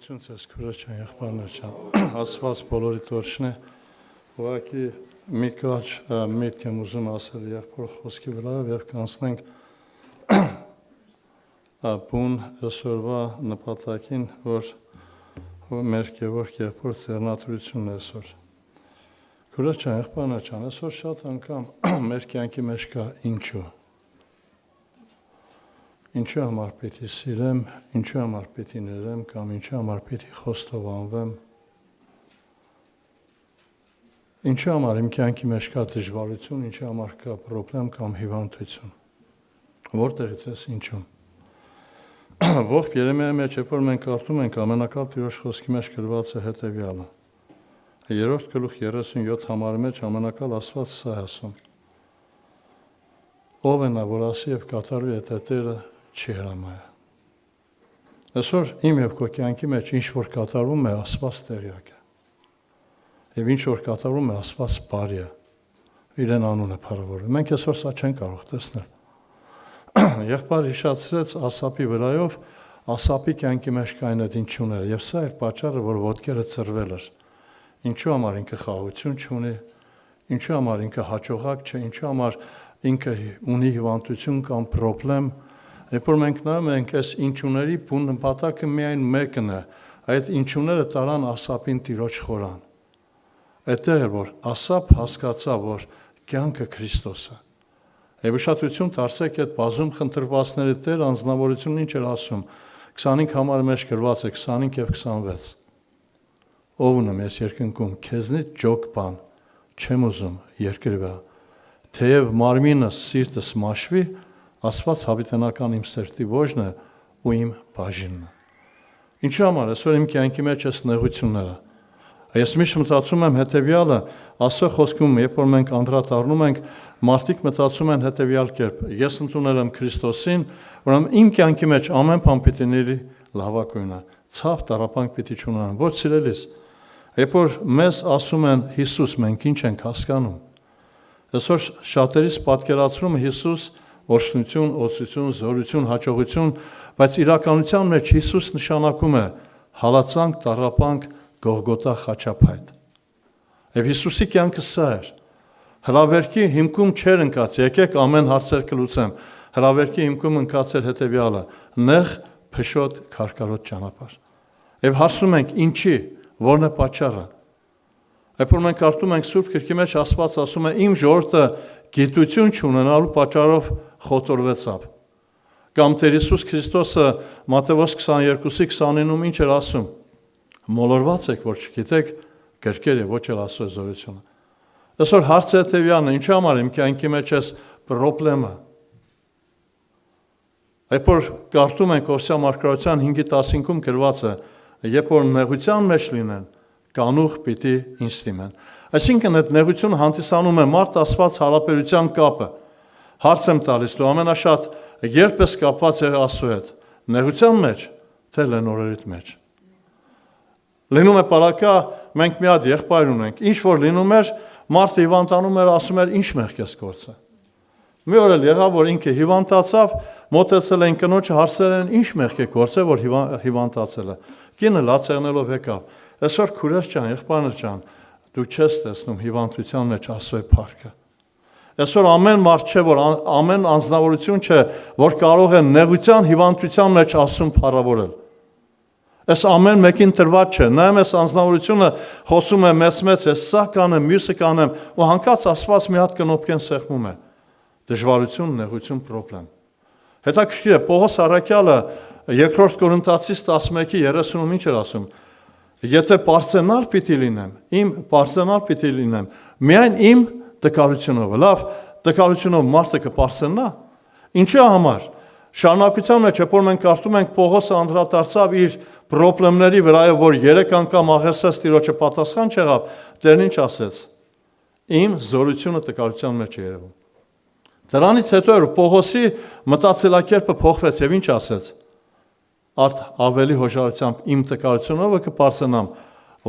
Շնորհություն ձեզ քուրաչան եղբայրներ ջան։ Աստված բոլորի տորչն է։ Ուղղակի մի կարճ միտք եմ ուզում ասել եղբոր խոսքի վրայով եւ կանցնենք բուն այսօրվա նպատակին, որ մեր գևորգ եղբոր ծերնատուրությունն է այսօր։ Քուրաչան եղբայրներ ջան, այսօր շատ անգամ մեր կյանքի մեջ կա ինչու։ Ինչու համար պիտի սիրեմ, ինչու համար պիտի ներեմ կամ ինչու համար պիտի խոստովանվեմ։ Ինչու համար իմ կյանքի մեջ կա դժվարություն, ինչու համար կա խնդրեմ կամ հիվանդություն։ Որտեղից է ինչու։ Ողջ Երեմիայի մեջ, երբ որ մենք կարդում ենք ամենակալ Տիրոջ խոսքի մեջ գրված է հետևյալը։ 3-րդ գլուխ 37 համարի մեջ ամենակալ Աստված սա է ասում. Ով է նա, որ ասի եւ կատարի այդ Տերը չի հրամայ։ Այսօր իմ եւ քո կյանքի մեջ ինչ որ կատարվում է, Աստված տեղյակ է։ Եվ ինչ որ կատարվում է, Աստված բարի է։ Իրեն անունը փառավորում։ Մենք այսօր սա չենք կարող տեսնել։ Եղբայր հիշացրեց Ասապի վրայով, Ասապի կյանքի մեջ կային այդ ինչուները, եւ սա էր պատճառը, որ ոտքերը ծրվել էր։ Ինչու համար ինքը խաղաղություն չունի, ինչու համար ինքը հաջողակ չէ, ինչու համար ինքը ունի հիվանդություն կամ խնդրեմ։ Երբ որ մենք նայում ենք այս ինչուների բուն նպատակը միայն մեկն է, այդ ինչուները տարան Ասապին Տիրոջ խորան։ Այդտեղ էր, որ Ասապ հասկացավ, որ կյանքը Քրիստոս է։ Եվ ուշադրություն դարձեք այդ բազում խնդրվածների Տեր անձնավորությունն ինչ էր ասում։ 25 համարի մեջ գրված է 25 եւ 26։ Ով ունեմ ես երկնքում, քեզնից ջոկ բան չեմ ուզում երկրի վրա։ Թեև մարմինս սիրտս մաշվի, Աստված հավիտենական իմ սրտի ոճն է ու իմ բաժինն է։ Ինչու համար այսօր իմ կյանքի մեջ այս նեղությունները։ Ես միշտ մտածում եմ հետևյալը, Աստծո խոսքում, երբ որ մենք անդրադառնում ենք, մարդիկ մտածում են հետևյալ կերպ. ես ընդունել եմ Քրիստոսին, ուրեմն իմ կյանքի մեջ ամեն բան պիտի լինի լավագույնը, ցավ տառապանք պիտի չունենան։ Ոչ սիրելիս, երբ որ մեզ ասում են Հիսուս, մենք ինչ ենք հասկանում։ Այսօր շատերիս պատկերացնում է Հիսուս օրհնություն, օծություն, զորություն, հաջողություն, բայց իրականության մեջ Հիսուս նշանակում է հալածանք, տառապանք, Գողգոթա խաչափայտ։ Եվ Հիսուսի կյանքը սա էր։ Հրավերքի հիմքում չէր ընկած, եկեք ամեն հարցեր կլուծեմ։ Հրավերքի հիմքում ընկած էր հետևյալը՝ նեղ, փշոտ, քարկարոտ ճանապարհ։ Եվ հարցնում ենք ինչի, որն է պատճառը։ Երբ որ մենք կարդում ենք Սուրբ Գրքի մեջ Աստված ասում է իմ ժողովուրդը գիտություն չունենալու պատճառով խոտորվեցավ։ Կամ Տեր Հիսուս Քրիստոսը Մատթեոս 22:29-ում ինչ էր ասում. Մոլորված եք, որ չգիտեք գրքեր եւ ոչ էլ Աստծո զորությունը։ Այսօր հարցը հետեւյալն է, ինչու համար իմ կյանքի մեջ էս խնդրեմը։ Երբ որ կարդում ենք Օսիա մարգարեության 5:15-ում գրված է, երբ որ նեղության մեջ լինեն, կանուխ պիտի ինձ դիմեն։ Այսինքն այդ նեղությունը հանդիսանում է մարդ Աստված հարաբերության կապը։ Հարց եմ տալիս, դու ամենաշատ երբ ես կապված եղել Աստծո հետ, նեղության մեջ, թե լենորերիդ մեջ։ Լինում է պարակա, մենք մի հատ եղբայր ունենք, ինչ որ լինում էր, մարդը հիվանդանում էր, ասում էր, ինչ մեղք ես գործել։ Մի օր էլ եղավ, որ ինքը հիվանդացավ, մոտեցել են կնոջը, հարցրել են, ինչ մեղք է գործել, որ հիվանդացել է։ Կինը լաց եղնելով եկավ։ Այսօր քուրես ջան, եղբայրներ ջան, դու չես տեսնում հիվանդության մեջ Աստծո փառքը։ Այսօր ամեն մարդ չէ, որ ամեն անձնավորություն չէ, որ կարող է նեղության, հիվանդության մեջ Աստծուն փառավորել։ Այս ամեն մեկին տրված չէ։ Նայեմ այս անձնավորությունը խոսում է մեծ, ես սա կանեմ, մյուսը կանեմ, ու հանկարծ Աստված մի հատ կնոպկեն սեղմում է։ Դժվարություն, նեղություն, խնդրեմ։ Հետաքրքիր է, Պողոս առաքյալը 2 Կորինթացիս 11:30-ում ինչ էր ասում. Եթե պարծենալ պիտի լինեմ, իմ պարծենալ պիտի լինեմ, միայն իմ տկարությունով։ Լավ, տկարությունով մարդը կպարծենա։ Ինչի համար։ Շարունակության մեջ, երբ որ մենք կարդում ենք Պողոսը անդրադարձավ իր խնդիրների վրայով, որ 3 անգամ աղերսեց Տիրոջը պատասխան չեղավ, Տերն ինչ ասեց. Իմ զորությունը տկարության մեջ է երևում։ Դրանից հետո էր Պողոսի մտածելակերպը փոխվեց եւ ինչ ասեց. Արդ ավելի հոժարությամբ իմ տկարությունով կպարծենամ,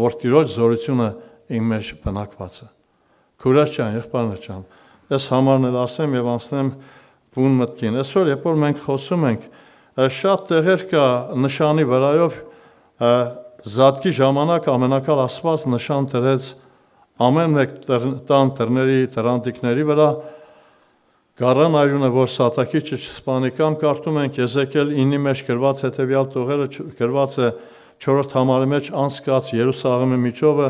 որ Տիրոջ զորությունը իմ մեջ բնակված է։ Քուրաս ջան, եղբայրներ ջան, այս համարն էլ ասեմ եւ անցնեմ բուն մտքին։ Այսօր երբ որ մենք խոսում ենք, շատ տեղեր կա նշանի վրայով զատկի ժամանակ ամենակալ Աստված նշան դրեց ամեն մեկ տան դռների դռանդիկների վրա գարան արյունը, որ սատակիչը չսպանի, կամ կարդում ենք Եզեկիել 9-ի մեջ գրված հետևյալ տողերը, գրված է 4-րդ համարի մեջ անցկաց Երուսաղեմի միջովը,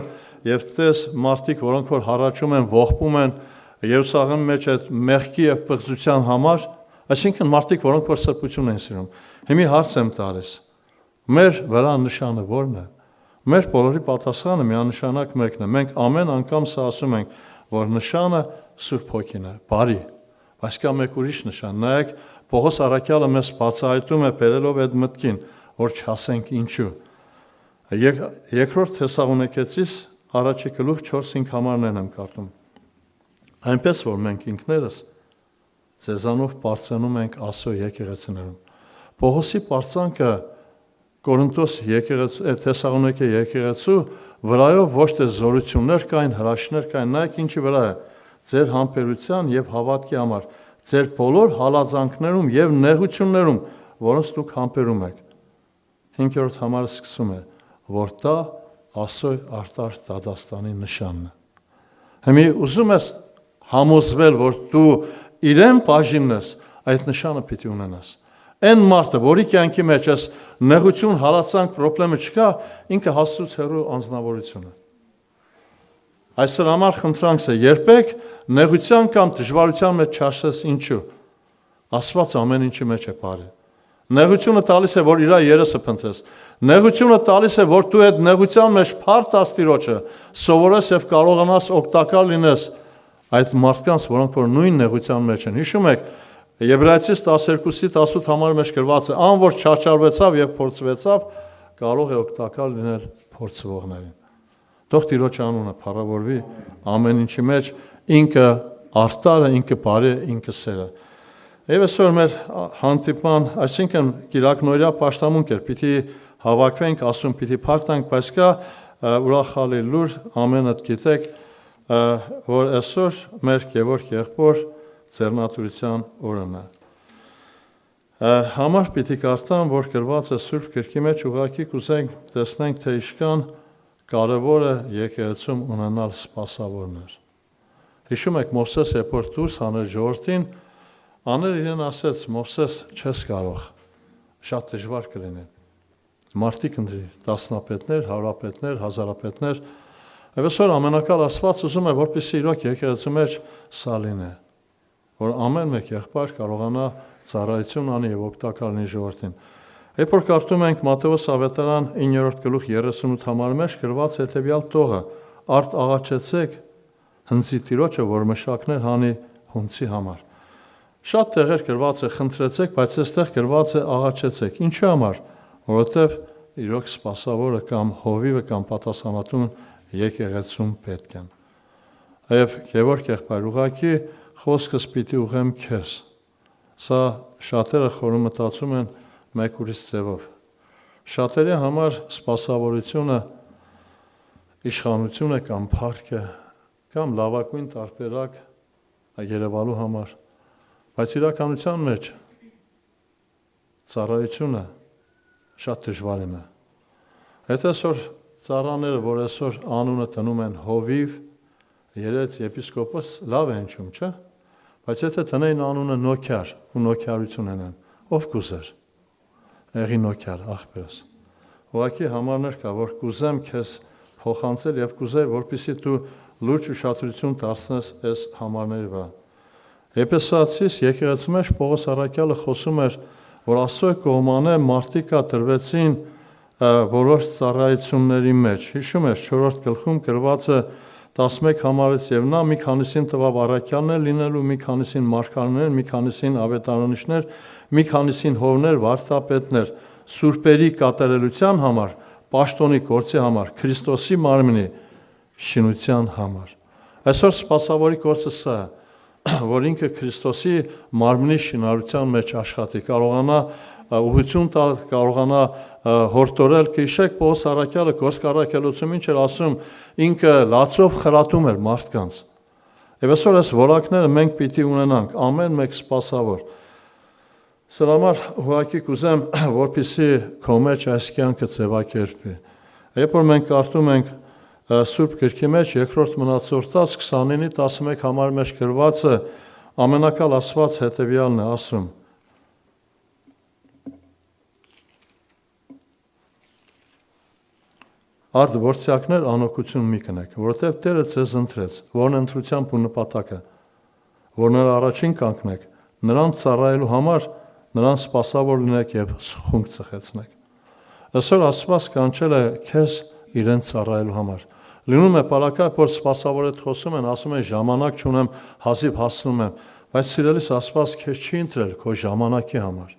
եւ տես մարդիկ, որոնք որ հառաչում են, ողբում են Երուսաղեմի մեջ այդ մեղքի եւ պղծության համար, այսինքն մարդիկ, որոնք որ սրբություն են սիրում։ Հիմի հարց եմ տալիս. մեր վրա նշանը ո՞րն է։ Մեր բոլորի պատասխանը միանշանակ մեկն է։ Մենք ամեն անգամ սա ասում ենք, որ նշանը Սուրբ Հոգին է, բարի, բայց կա մեկ ուրիշ նշան։ Նայեք, Պողոս առաքյալը մեզ բացահայտում է բերելով այդ մտքին, որ չասենք ինչու։ Երկրորդ Թեսաղոնիկեցիս առաջի գլուխ 4-5 համարներն եմ կարդում։ Այնպես որ մենք ինքներս ձեզանով բարձրանում ենք Աստծո եկեղեցիներում։ Պողոսի բարձրանքը Կորինթոս Թեսաղոնիկե եկեղեցու վրայով ոչ թե զորություններ կային, հրաշքներ կային, նայեք ինչի վրա է, ձեր համբերության եւ հավատքի համար, ձեր բոլոր հալածանքներում եւ նեղություններում, որոնց դուք համբերում եք։ 5-րդ համարը սկսում է, որ դա Աստծո արտար դադաստանի նշանն է։ Հիմա ուզում ես համոզվել, որ դու իրեն բաժինն ես, այդ նշանը պիտի ունենաս։ Այն մարդը, որի կյանքի մեջ այս նեղություն, հալածանք, խնդրեմը չկա, ինքը Աստծուց հեռու անձնավորություն է։ Այսօր համար խնդրանքս է, երբեք նեղության կամ դժվարության մեջ չհաշտես ինչու։ Աստված ամեն ինչի մեջ է բարի։ Նեղությունը տալիս է, որ իր երեսը փնտրես։ Նեղությունը տալիս է, որ դու այդ նեղության մեջ փառք տաս Տիրոջը, սովորես եւ կարողանաս օգտակար լինես այդ մարդկանց, որոնք որ նույն նեղության մեջ են։ Հիշում եք, Եբրայեցիս 12-ի 18 համարի մեջ գրված է. ան որ չարչարվեցավ եւ փորձվեցավ, կարող է օգտակար լինել փորձվողներին։ Թող Տիրոջ անունը փառավորվի ամեն ինչի մեջ, ինքը արտարը, ինքը բարի, ինքը սերը։ Եվ այսօր մեր հանդիպման, այսինքն Կիրակնօրյա պաշտամունք էր, պիտի հավաքվենք, ասում պիտի փառտանք, բայց կա ուրախալի լուր, ամենդ գիտեք, որ այսօր մեր Գևորգ եղբոր ձեռնատուրության օրն է։ Համար պիտի կարդամ, որ գրված է Սուրբ Գրքի մեջ, ուղղակի կուզենք տեսնենք, թե ինչքան կարևոր է եկեղեցում ունենալ սպասավորներ։ Հիշում եք Մովսես երբ որ դուրս հաներ ժողովրդին, աներ իրեն ասեց, Մովսես չես կարող, շատ դժվար կլինի։ Մարդիկ ընտրի, տասնապետներ, հարապետներ, հազարապետներ, եւ այսօր ամենակալ Աստված ուզում է, որպեսզի իրոք եկեղեցու մեջ սա լինի, որ ամեն մեկ եղբայր կարողանա ծառայություն անի եւ օգտակար լինի ժողովրդին։ Երբ որ կարդում ենք Մատթեոս ավետարան 9-րդ գլուխ 38 համարի մեջ գրված հետեւյալ տողը. արդ աղաչեցեք հնձի Տիրոջը, որ մշակներ հանի հունցի համար։ Շատ տեղեր գրված է խնդրեցեք, բայց այստեղ գրված է աղաչեցեք։ Ինչու համար? Որովհետև իրոք սպասավորը կամ հովիվը կամ պատասխանատուն եկեղեցում պետք են։ Եվ Գևորգ եղբայր, ուղղակի խոսքս պիտի ուղեմ քեզ։ Սա շատերը խորը մտածում են մեկ ուրիշ ձևով։ Շատերի համար սպասավորությունը իշխանություն է կամ փառք է, կամ լավագույն տարբերակ երևալու համար, բայց իրականության մեջ ծառայությունը շատ դժվարին է։ Հետ այսօր ծառաները, որ այսօր անունը տնում են հովիվ, երեց եպիսկոպոս, լավ է հնչում, չէ՞։ Բայց եթե տնեին անունը նոքյար ու նոքյարություն ունեն, ով կուզեր։ Եղի նոքյար, աղբերս։ Ուղղակի համարներ կա, որ կուզեմ քեզ փոխանցել եւ կուզեի, որպեսզի դու լուրջ ուշադրություն դարձնես այս համարների վրա։ Եփեսացիս եկեղեցու մեջ Պողոս առաքյալը խոսում էր, որ Աստծո կողմանը մարդիկա դրվեցին որոշ ծառայությունների մեջ։ Հիշում ես 4-րդ գլխում գրված է 11 համարից եւ նա մի քանիսին տվավ առաքյալներ լինելու, մի քանիսին մարգարեներ, մի քանիսին ավետարանիչներ, մի քանիսին հովներ, վարդապետներ, սուրբերի կատարելության համար, պաշտոնի գործի համար, Քրիստոսի մարմնի շինության համար։ Այսօր սպասավորի գործը սա է, որ ինքը Քրիստոսի մարմնի շինարարության մեջ աշխատի, կարողանա ուղղություն տալ, կարողանա հորդորել, քիշեք Պողոս առաքյալը Գործք առաքելոցում ինչ էր ասում, ինքը լացով խրատում էր մարդկանց։ Եվ այսօր այս որակները մենք պիտի ունենանք, ամեն մեկ սպասավոր։ Սրա համար ուղղակի կուզեմ, որպեսզի քո մեջ այս կյանքը ձևակերպի։ Երբ որ մենք կարդում ենք Սուրբ գրքի մեջ երկրորդ մնացորդած 29-11 համարի մեջ գրված է ամենակալ Աստված հետևյալն է ասում. Արդ որդյակներ անօգություն մի կնեք, որովհետև Տերը ձեզ ընտրեց, որն ընտրությամբ ու նպատակը, որ նրա առաջին կանգնեք, նրան ծառայելու համար նրան սպասավոր լինեք եւ խունկ ծխեցնեք։ Այսօր Աստված կանչել է քեզ իրեն ծառայելու համար։ Լինում է պարակայ, որ սպասավոր հետ խոսում են, ասում են ժամանակ չունեմ, հազիվ հասնում եմ, բայց սիրելիս Աստված քեզ չի ընտրել քո ժամանակի համար։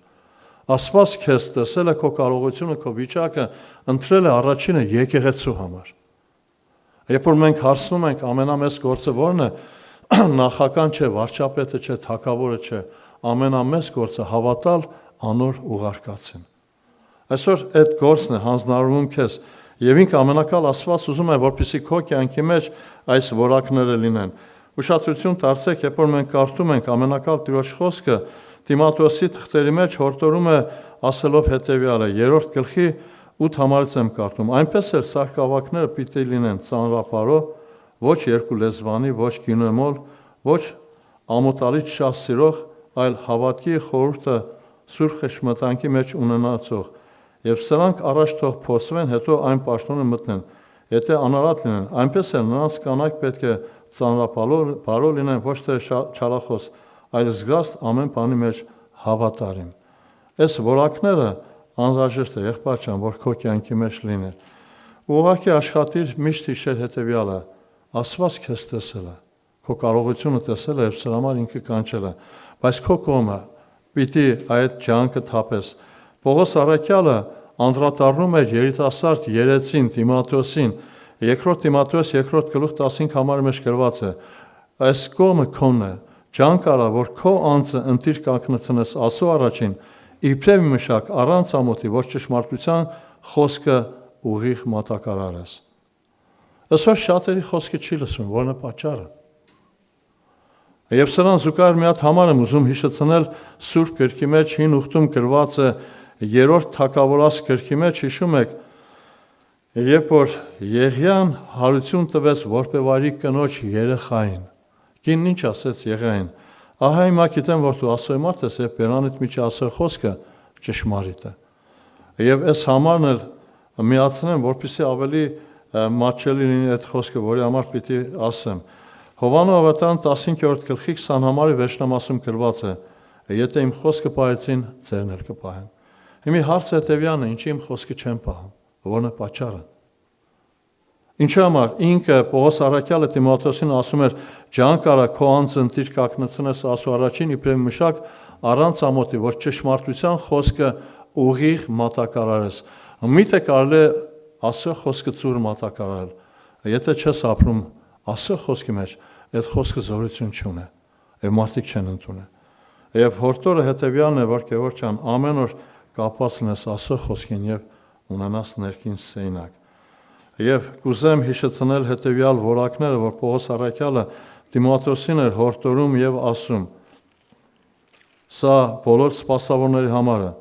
Աստված քեզ տեսել է քո կարողությունը, քո վիճակը, ընտրել է առաջինը եկեղեցու համար։ Երբ որ մենք հարցնում ենք ամենամեծ գործը ո՞րն է, նախական չէ, վարչապետը չէ, թագավորը չէ, ամենամեծ գործը հավատալ անոր ուղարկածին։ Այսօր այդ գործն է հանձնարարվում քեզ, եւ ինքը ամենակալ Աստված ուզում է, որպեսզի քո կյանքի մեջ այս որակները լինեն։ Ուշադրություն դարձեք, երբ որ մենք կարդում ենք ամենակալ Տիրոջ խոսքը, Տիմոթեոսի թղթերի մեջ հորդորում է ասելով հետևյալը. 3-րդ գլխի 8 համարից եմ կարդում. այնպես էլ սարքավակները պիտի լինեն ծանրապարով, ոչ երկուլեզվանի, ոչ գինեմոլ, ոչ ամոթալից շատ սիրող, այլ հավատքի խորհուրդը սուրբ խշմտանքի մեջ ունենացող, եւ սրանք առաջ թող փոսվեն, հետո այն պաշտոնը մտնեն, եթե անարատ լինեն, այնպես էլ նրանց կանայք պետք է ծանրապարով լինեն, ոչ թե չարախոս, այլ զգաստ ամեն բանի մեջ հավատարիմ։ Այս որակները անհրաժեշտ է, եղբայր ջան, որ քո կյանքի մեջ լինի։ Ուղղակի աշխատիր միշտ հիշել հետևյալը. Աստված քեզ տեսել է, քո կարողությունը տեսել է եւ սրա համար ինքը կանչել է, բայց քո կողմը պիտի այդ ջանքը թափես։ Պողոս առաքյալը անդրադառնում էր երիտասարդ երեցին Տիմոթեոսին, 2 Տիմոթեոս 2 գլուխ 15 համարի մեջ գրված է. այս կողմը քոնն է, ջանք արա, որ քո անձը ընտիր կանգնեցնես Աստծո առաջին, իբրև մշակ առանց ամոթի, որ ճշմարտության խոսքը ուղիղ մատակարարես։ Այսօր շատերի խոսքը չի լսվում, որն է պատճառը։ Եվ սրան զուգահեռ մի հատ համար եմ ուզում հիշեցնել Սուրբ գրքի մեջ հին ուխտում գրված է 3-րդ թագավորաց գրքի մեջ հիշում եք, երբ որ Եղիան հարություն տվեց որպեվարի կնոջ երեխային, կինն ինչ ասեց Եղիային, ահա հիմա գիտեմ, որ դու Աստծո մարդ ես եւ բերանիդ միջի Աստծո խոսքը ճշմարիտ է։ Եվ այս համարն էլ միացնեմ, որպեսզի ավելի մատչելի լինի այդ խոսքը, որի համար պիտի ասեմ։ Հովաննես ավետարան 15-րդ գլխի 20 համարի վերջնամասում գրված է. եթե իմ խոսքը պահեցին, ձերն էլ կպահեն։ Հիմի հարցը հետևյալն է, ինչի իմ խոսքը չեն պահում, որն է պատճառը։ Ինչի համար ինքը Պողոս առաքյալը Տիմոթեոսին ասում էր. ջանք արա քո անձը ընտիր կանգնեցնես Աստծո առաջին իբրև մշակ առանց ամոթի, որ ճշմարտության խոսքը ուղիղ մատակարարես։ Միթե կարելի է Աստծո խոսքը ծուր մատակարարել։ Եթե չես ապրում Աստծո խոսքի մեջ, այդ խոսքը զորություն չունի, եւ մարդիկ չեն ընդունել։ Եվ հորդորը հետևյալն է, որ Գևորգ ջան, ամեն օր կապված լինես Աստծո խոսքին եւ ունենաս ներքին սեյնակ։ Եվ կուզեմ հիշեցնել հետևյալ որակները, որ Պողոս առաքյալը Տիմոթեոսին էր հորդորում եւ ասում. սա բոլոր սպասավորների համար է,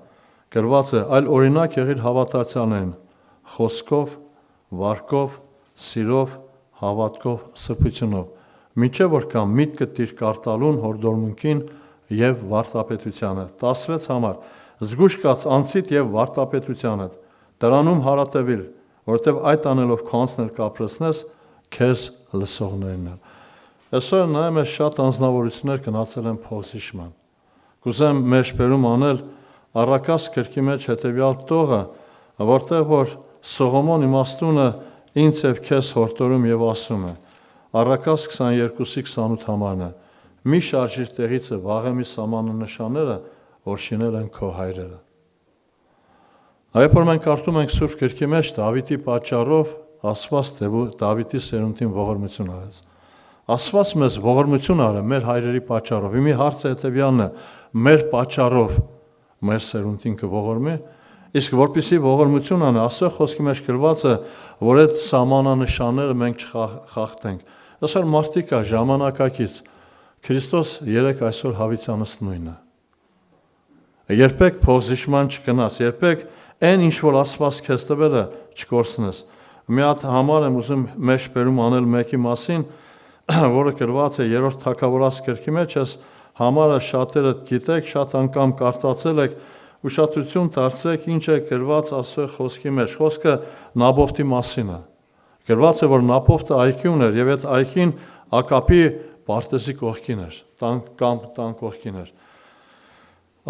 գրված է, այլ օրինակ եղիր հավատացյալներին, խոսքով, վարկով, սիրով, հավատքով, սրբությունով, միջև որ կամ միտքը տիր կարտալուն հորդորմունքին եւ վարտապետությանը, 16 համար, զգուշ կաց անցիդ եւ վարտապետությանը, դրանում հարատևիր, որտեւ այդ անելով քո անձն կապրեցնես քեզ լսողներն են։ Այսօր նայում ես շատ անձնավորություններ գնացել են փոխզիջման։ Կուզեմ մեջբերում անել Առակաց գրքի մեջ հետևյալ տողը, որտեղ որ Սողոմոն իմաստունը ինձ եւ քեզ հորդորում եւ ասում է։ Առակաց 22-28 համարն է. մի շարժիր տեղից է վաղեմի սամանը նշանները, որ շինել են քո հայրերը։ Այբ որ մենք կարդում ենք Սուրբ գրքի մեջ Դավիթի պատճառով Աստված Դավիթի սերունդին ողորմություն արեց։ Աստված մեզ ողորմություն արել մեր հայրերի պատճառով։ Իմի հարցը հետևյալն է. մեր պատճառով մեր սերունդին կողորմի, իսկ որպեսզի ողորմություն անե, Աստծո խոսքի մեջ գրված է, որ այդ սամանանշանները մենք չխախտենք։ Այսօր մարդիկ կա ժամանակակից Քրիստոս 3 այսօր հավիտյանս նույնն է։ Երբեք փոխզիջման չգնաս, երբեք այն ինչ որ Աստված քեզ տվել է չկորցնես։ մի հատ համար եմ ուզում մեջբերում անել մեկի մասին, որը գրված է 3-րդ Թագավորաց գրքի մեջ, այս համարը շատերը գիտեք, շատ անգամ կարդացել եք, ուշադրություն դարձրեք, ինչ է գրված Աստծո խոսքի մեջ։ Խոսքը Նաբովթի մասին է։ Գրված է, որ Նաբովթը այգի ուներ, եւ այդ այգին Ակապի պարտեզի կողքին էր, տան կողքին էր։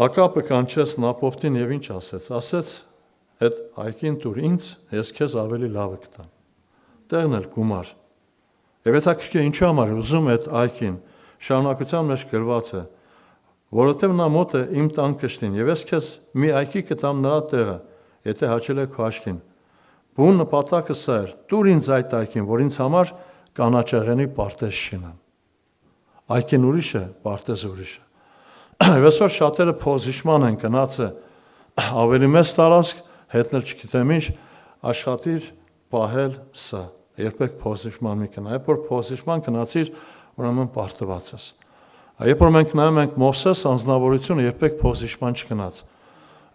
Ակապը կանչեց Նաբովթին եւ ինչ ասեց։ Ասեց, այդ այգին տուր ինձ, ես քեզ ավելի լավը կտամ։ Տեղն էլ գումար։ Եվ հետաքրքիր ինչու համար ուզում այդ այգին, շարունակության մեջ գրված է, որովհետև նա մոտ է իմ տան կշտին, եւ ես քեզ մի այգի կտամ նրա տեղը, եթե հաճել է քո աչքին։ Բուն նպատակը սա էր, տուր ինձ այդ այգին, որ ինձ համար կանաչեղենի պարտեզ շինեմ։ Այգին ուրիշ է, պարտեզը ուրիշ է։ Եվ այսօր շատերը փոզիշման են գնացը ավելի մեծ տարածք, հետնել չգիտեմ ինչ, աշխատիր պահել սա։ Երբեք փոզիշման մի գնա, երբ որ փոզիշման գնացիր, ուրեմն պարտված ես։ Երբ որ մենք նայում ենք Մովսես անձնավորությունը, երբեք փոզիշման չգնաց։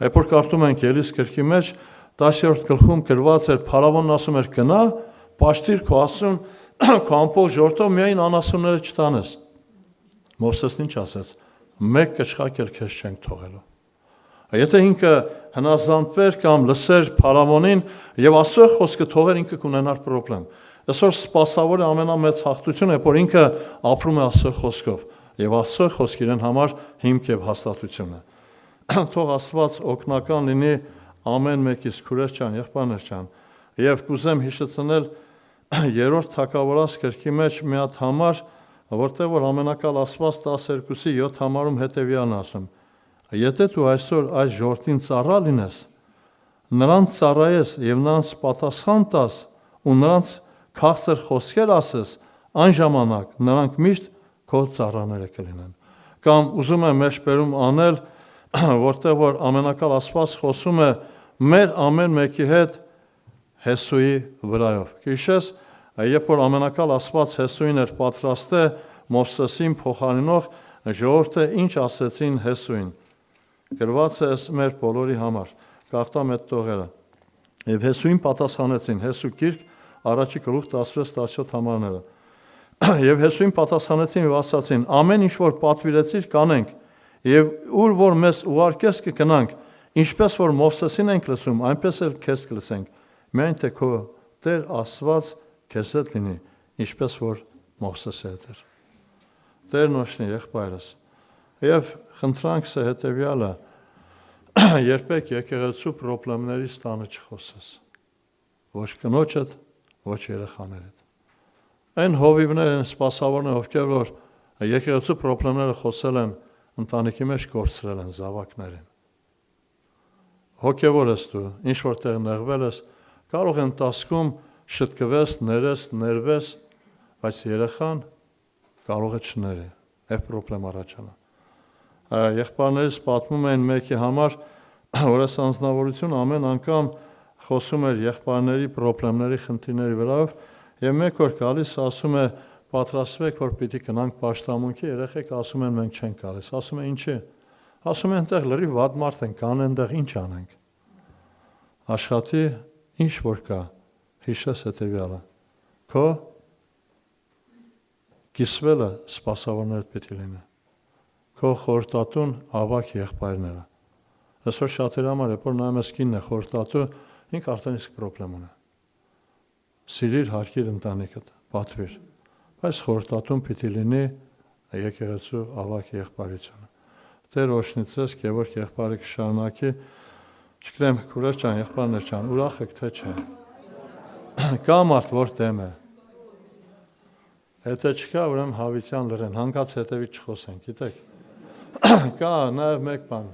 Երբ որ կարդում ենք Ելիս գրքի մեջ, 10-րդ գլխում գրված էր, Փարավոնն ասում էր գնա, պաշտիր քո ասուն, քո ամբողջ ժողովրդով միայն անասունները չտանես։ Մովսեսն ինչ ասեց. մեկ կշխակ էլ քեզ չենք թողելու։ Եթե ինքը հնազանդվեր կամ լսեր Փարավոնին եւ Աստծո խոսքը թողեր, ինքը կունենար խնդրեմ։ Այսօր սպասավորը ամենամեծ հաղթությունը է, որ ինքը ապրում է Աստծո խոսքով եւ Աստծո խոսքը իրեն համար հիմք եւ հաստատություն է։ Թող Աստված օգնական լինի ամեն մեկից, քուրեր ջան, եղբայրներ ջան, եւ կուզեմ հիշեցնել 3-րդ Թագավորաց գրքի մեջ մի հատ համար, որտեղ որ ամենակալ Աստված 12-ի 7 համարում հետեւյալն ասում. Եթե դու այսօր այս ժողովրդին ծառա լինես, նրանց ծառայես եւ նրանց պատասխան տաս ու նրանց քաղցր խոսքեր ասես, այն ժամանակ նրանք միշտ քո ծառաները կլինեն։ Կամ ուզում եմ մեջբերում անել, որտեղ որ ամենակալ Աստված խոսում է մեր ամեն մեկի հետ Հեսուի վրայով։ Քիշես, երբ որ ամենակալ Աստված Հեսուին էր պատրաստել Մովսեսին փոխարինող, ժողովուրդը ինչ ասեցին Հեսուին։ Գրված է մեր բոլորի համար, կարդամ այդ տողերը։ Եվ Հեսուին պատասխանեցին, Հեսու գիրք, առաջի գլուխ 16-17 համարները։ Եվ Հեսուին պատասխանեցին եւ ասացին. ամեն ինչ որ պատվիրեցիր կանենք, եւ ուր որ մեզ ուղարկես կգնանք, ինչպես որ Մովսեսին ենք լսում, այնպես էլ քեզ կլսենք։ Միայն թե քո Տեր Աստված քեզ հետ լինի, ինչպես որ Մովսեսի հետ էր։ Տերն օշնի եղբայրս։ Եվ խնդրանքս է հետևյալը. երբեք եկեղեցու խնդիրների տանը չխոսես։ Ոչ կնոջդ, ոչ երեխաներիդ։ Այն հովիվներ են սպասավորներ, ովքեր որ եկեղեցու խնդիրները խոսել են, ընտանիքի մեջ կորցրել են զավակներին։ Հոգևոր ես դու, ինչ որտեղ նեղվել ես, կարող են տասկում շտկվես, ներես, ներվես, բայց երեխան կարող է չների, այդ խնդրեմ առաջանա։ Եղբայրներից պատմում են մեկի համար, որ այս անձնավորությունը ամեն անգամ խոսում էր եղբայրների խնդիրների խնդիրների վրայով, եւ մեկ օր գալիս ասում է պատրաստվեք, որ պիտի գնանք պաշտամունքի, երեխեք ասում են մենք չենք գալիս, ասում է ինչի։ Ասում են այնտեղ լրիվ վատ մարդ են, կան այնտեղ ինչ անենք։ Աշխատի ինչ որ կա, հիշես հետևյալը։ Քո կիսվելը սպասավորներդ պիտի լինի։ Քո խորտատուն ավակ եղբայրները։ Այսօր շատերի համար է, որ նայում ես կինն է խորտատու, ինք արդեն իսկ խնդրեմ ունի։ Սիրիր հարկիր ընտանիքդ, պատվիր։ Բայց խորտատուն պիտի լինի եկեղեցու ավակ եղբայրությունը։ Տեր օշնիցես, Գևորգ եղբայրը կշարունակի, չգիտեմ, քուրեր ջան, եղբայրներ ջան, ուրախ եք թե չէ։ Կա մարդ, որ դեմ է։ Եթե չկա, ուրեմն հավիտյան լրեն, հանգած հետևից չխոսենք, գիտեք։ Կա նաև մեկ բան։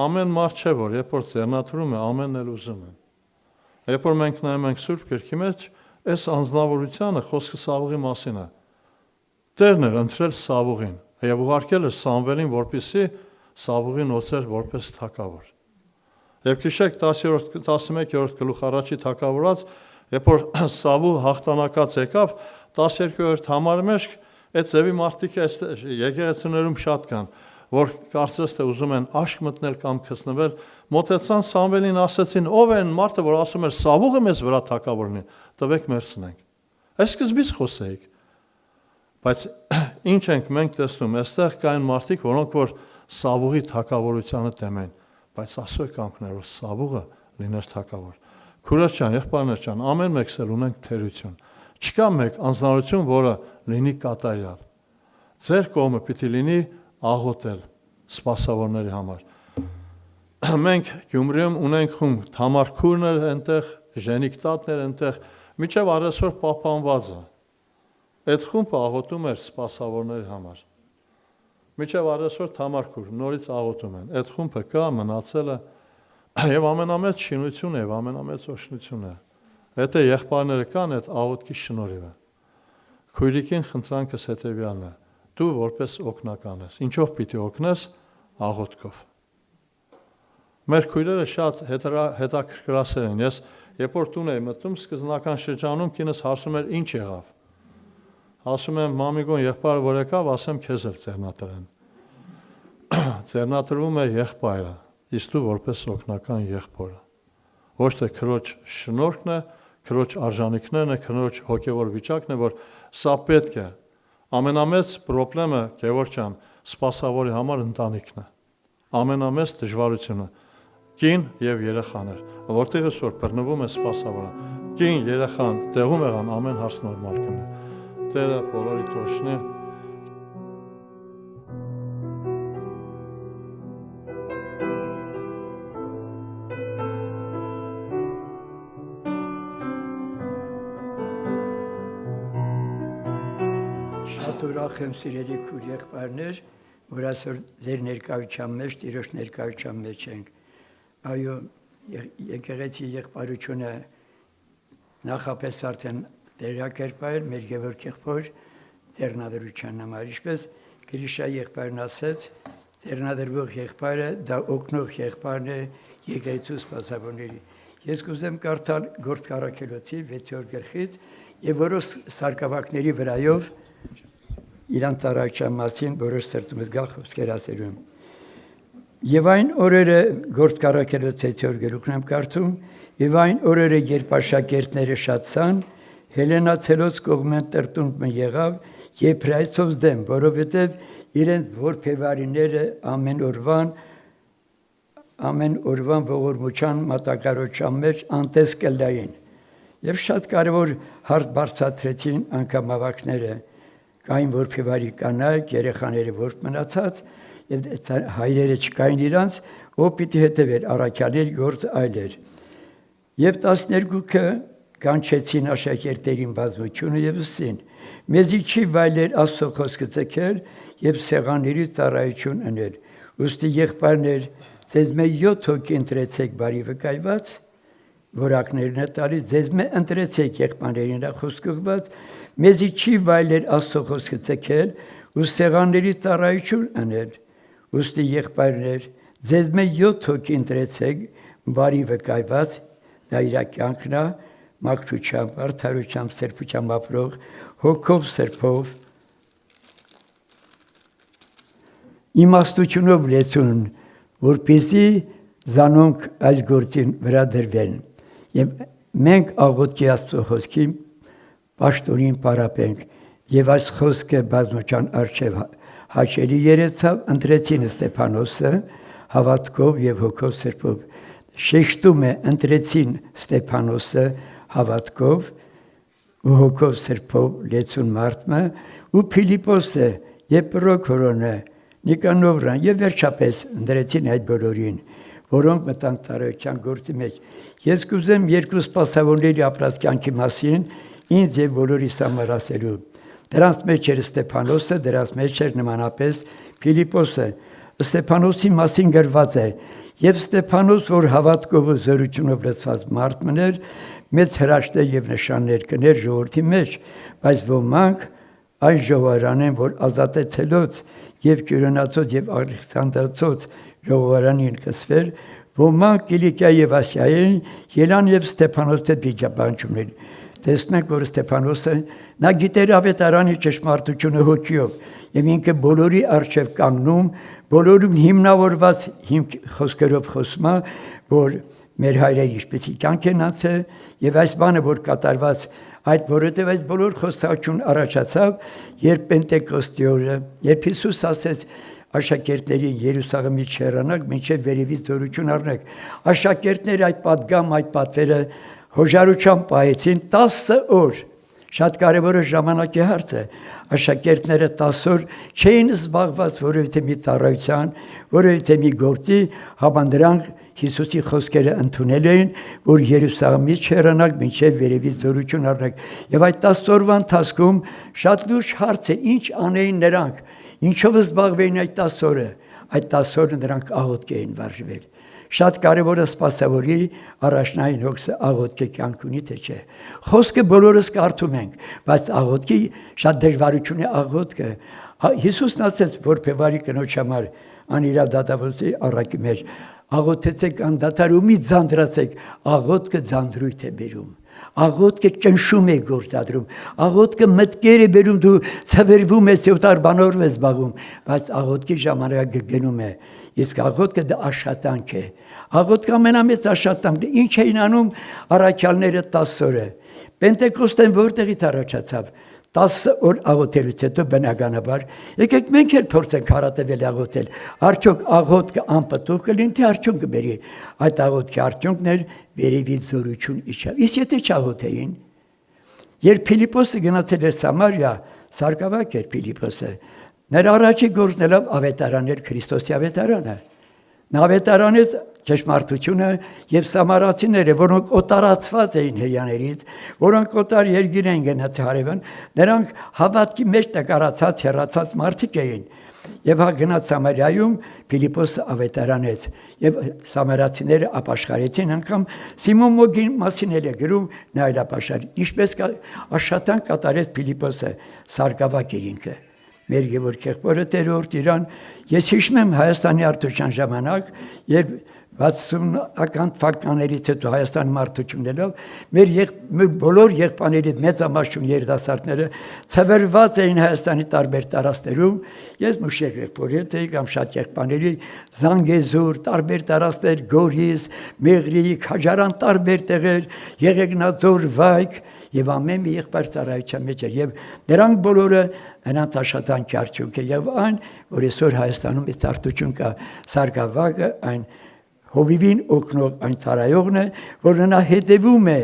Ամեն մարդ չէ, որ երբ որ ձեռնադրում է, ամենն էլ ուզում է։ Երբ որ մենք նայում ենք Սուրբ Գրքի մեջ, այս անձնավորությունը խոսքը Սավուղի մասին է։ Տերն էր ընտրել Սավուղին եւ ուղարկել էր Սամվելին, որպեսզի Սավուղին օծեր որպես թագավոր։ Եվ քիշեք 11-րդ գլուխ առաջի թագավորած, երբ որ Սավու հաղթանակած եկավ, 12-րդ համարի մեջ այդ ձևի մարդիկ եկեղեցիներում շատ կան, որ կարծես թե ուզում են աշկ մտնել կամ քսնվել, մոտեցան Սամվելին ասացին, ով են մարդը, որ ասում էր Սավուղը մեզ վրա թագավորնի, տվեք մերցնենք։ Այս սկզբից խոսեիք։ Բայց ինչ ենք մենք տեսնում, այստեղ կային մարդիկ, որոնք որ Սավուղի թագավորությանը դեմ են, բայց ասո կանքներ, որ Սավուղը լիներ թագավոր։ Քուրած ջան, եղբայրներ ջան, ամեն մեկս էլ ունենք թերություն։ Չկա մեկ անձնարություն, որը լինի կատարյալ։ Ձեր կողմը պիտի լինի աղոթել սպասավորների համար։ Մենք Գյումրիում ունենք խումբ, Թամար քուրներ այնտեղ, Ժենիկ տատներ այնտեղ, միջև առեսօր պահպանված է։ Այդ խումբը աղոթում էր սպասավորների համար։ Միջև առեսօր Թամար քուր, նորից աղոթում են։ Այդ խումբը կա, մնացել է եւ ամենամեծ շինություն է, եւ ամենամեծ օշնություն է։ Եթե եղբայրները կան, այդ աղոթքի շնորհիվ է։ Քույրիկին խնդրանքս հետեւյալն է. դու որպես օգնական ես։ Ինչով պիտի օգնես աղոթքով։ Մեր քույրերը շատ հետաքրքրասեր են։ Ես երբ որ տուն էի մտնում, սկզբնական շրջանում կինս հարցում էր ինչ եղավ։ Ասում եմ մամիկոն եղբայրը որ եկավ, ասեմ քեզ էլ ձեռնադրեն։ Ձեռնադրվում է եղբայրը, իսկ դու որպես օգնական եղբորը։ Ոչ թե քրոջ շնորհքն է, քրոջ արժանինքներն է, քրոջ հոգևոր վիճակն է, որ սա պետք է։ Ամենամեծ խնդրը Գևորգ ջան, սպասավորի համար ընտանիքն է։ Ամենամեծ դժվարությունը կին եւ երեխաներ, որտեղից որ բռնվում է սպասավորը։ Կին, երեխան տեղում եղան, ամեն հարց նորմալ կնի։ Տերը բոլորի տոշնի։ Շատ ուրախ եմ սիրելի քույր եղբայրներ, որ այսօր ձեր ներկայության մեջ, Տիրոջ ներկայության մեջ ենք։ Այո, եկեղեցի եղբայրությունը նախապես արդեն տեղյակ էր պահել մեր Գևորգ եղբոր ձեռնադրության համար, ինչպես Գրիշա եղբայրն ասաց, ձեռնադրվող եղբայրը դա օգնող եղբայրն է եկեղեցու սպասավորների։ Ես կուզեմ կարդալ Գործք Առաքելոցի 6-րդ գլխից եւ որոշ սարկավակների վրայով իրանց ծառայության մասին որոշ սրտումս գալ խոսքեր ասելու։ Եվ այն օրերը Գործք Առաքելոց 6-րդ գլուխն եմ կարդում, եւ այն օրերը երբ աշակերտները շատցան, Հելենացելոց կողմեն տրտունջ եղավ Եփրայեցոց դեմ, որովհետև իրենց որբևարիները ամեն օրվան ողորմության մատակարարության մեջ անտես կլային։ Եվ շատ կարևոր հարց բարձրացրեցին անգամ ավակները, կային որբևարի կանայք, երեխաները որբ մնացած, եւ հայրերը չկային իրանց, ով պիտի հետևեր առաքյալների գործ այլեր։ Եվ 12-ը կանչեցին աշակերտերին բազմությունը եւ ուսին. մեզի չի վայելեր Աստծո խոսքը ցկել եւ սեղանների ծառայություն անել։ Ուստի եղբայրներ, ձեզ մե 7 հոգի ընտրեցեք բարի վկայված, որակներն է տալիս, ձեզ մե ընտրեցեք եղբայրներին խոսքված, մեզի չի վայելեր Աստծո խոսքը ցկել ու սեղանների ծառայություն անել։ Ուստի եղբայրներ, ձեզ մե 7 հոգի ընտրեցեք բարի վկայված, դա իր կյանքն է, մաքրությամբ, արդարությամբ, սրբությամբ ապրող, հոգով սրբով, իմաստությունով լեցուն, որպեսզի զանոնք այս գործին վրա դրվեն։ Եվ մենք աղոթքի Աստծո խոսքի պաշտոնին պարապենք, եւ այս խոսքը բազմության արժև հաճելի երեցավ, ընտրեցին Ստեփանոսը հավատքով եւ հոգով սրբով։ Շեշտում է ընտրեցին Ստեփանոսը հավատքով ու հոգով սրբով լեցուն մարդը ու Փիլիպոսը եւ Պրոքորոնը Նիկանորան եւ վերջապես ընտրեցին այդ բոլորին, որոնք մտան ծառայության գործի մեջ։ Ես կուզեմ երկու սպասավորների ապրած կյանքի մասին ինձ եւ բոլորիս համար ասելու։ Դրանց մեջ էր Ստեփանոսը, դրանց մեջ էր նմանապես Փիլիպոսը։ Ստեփանոսի մասին գրված է. Եվ Ստեփանոս, որ հավատքով ու զորությունով լցված մարդ մներ, մեծ հրաշքներ եւ նշաններ կներ ժողովրդի մեջ, բայց ոմանք այն ժողովարանեն, որ ազատեցելոց եւ Կյուրենացոց եւ Ալեքսանդրացոց ժողովարանին կսվեր, ոմանք Կիլիկիա եւ Ասիայեն ելան եւ Ստեփանոսը դիճաբանջումներ։ Տեսնենք, որ Ստեփանոսը նա գիտեր ավետարանի ճշմարտությունը հոգիով եւ ինքը բոլորի արժեվ կանգնում, բոլորում հիմնավորված խոսքերով խոսում է, որ մեր հայրերը ինչպեսի կյանք են անցել, եւ այս բանը որ կատարված այդ որովհետեւ այս բոլոր խոսակցություն առաջացավ, երբ Պենտեկոստի օրը, երբ Հիսուս ասեց աշակերտներին Երուսաղեմից չհեռանաք, մինչև վերևից զորություն առնեք։ Աշակերտները այդ պատգամ, այդ պատվերը հոժարությամբ պահեցին 10 օր։ Շատ կարևոր է ժամանակի հարց է։ Աշակերտները 10 օր չէին զբաղված որևէ մի ծառայության, որևէ մի գործի, հապա նրանք Հիսուսի խոսքերը ընդունել էին, որ Երուսաղեմից չհեռանաք, մինչև վերևից զորություն առնեք։ Եվ այդ 10 օրվա ընթացքում շատ լուրջ հարց է, ինչ անեին նրանք, ինչով զբաղվեին այդ 10 օրը։ Այդ 10 օրը նրանք աղոթք էին վարժվել։ Շատ կարևոր է սպասավորի առաջնային հոգսը աղոթքի կյանք ունի թե չէ։ Խոսքը բոլորս կարդում ենք, բայց աղոթքի շատ դժվարություն է աղոթքը։ Հիսուսն ասեց, որբևարի կնոջ համար անիրավ դատավորի առակի մեջ աղոթեցեք անդադար ու մի ձանձրացեք, աղոթքը ձանձրույթ է բերում։ Աղոթքը ճնշում է գործադրում, աղոթքը մտքեր է բերում, դու ցվերվում ես եւ տարբանորով ես զբաղվում, բայց աղոթքի ժամանակը գնում է։ Իսկ աղոթքը դա աշխատանք է։ Աղոթքը ամենամեծ աշխատանքն է։ Ինչ էին անում առաքյալները 10 օրը։ Պենտեկոստեն որտեղից առաջացավ։ 10 օր աղոթելուց հետո բնականաբար եկեք մենք էլ փորձենք հարատևել աղոթել։ Արդյոք աղոթքը անպտուղ կլինի, թե արդյունք կբերի։ Այդ աղոթքի արդյունքն էր վերևից զորություն իջավ։ Իսկ եթե չաղոթեին, երբ Փիլիպոսը գնացել էր Սամարիա, սարկավակ էր Փիլիպոսը, նրա առաջի գործնելով ավետարան էր Քրիստոսի ավետարանը։ Նա ավետարանեց ճշմարտությունը եւ սամարացիները, որոնք օտարացված էին հрьяաներից, որոնք օտար երկիր են գնացել հարևան, նրանք հավատքի մեջ տկարացած, հեռացած մարդիկ էին։ Եվ հա գնաց Սամարիայում Փիլիպոսը ավետարանեց եւ սամարացիները ապաշխարեցին, անգամ Սիմոն Մոգին մասին էլ է գրում, նա այլ ապաշխար։ Ինչպես աշխատանք կատարեց Փիլիպոսը, սարկավակ էր ինքը։ Մեր Գևորգ եղբորը Տերորդ Իրան, ես հիշում եմ Հայաստանի արտության ժամանակ, երբ 60-ական թվականներից հետո Հայաստանի մարդություններով մեր բոլոր եղբայրների մեծամասն երիտասարդները ցվերված էին Հայաստանի տարբեր տարածքներում։ Ես մուշեղ եղբոր եի կամ շատ եղբայրների Զանգեզուր, տարբեր տարածքներ, Գորիս, Մեղրի, Քաջարան տարբեր տեղեր, Եղեգնաձոր, Վայք եւ ամեն մի եղբայր ծառայության մեջ էր եւ նրանք բոլորը նրանց աշխատանքի արդյունք է եւ այն, որ այսօր Հայաստանում այս արտություն կա, սարկավակը այն հովիվին օգնող այն ծառայողն է, որ նա հետևում է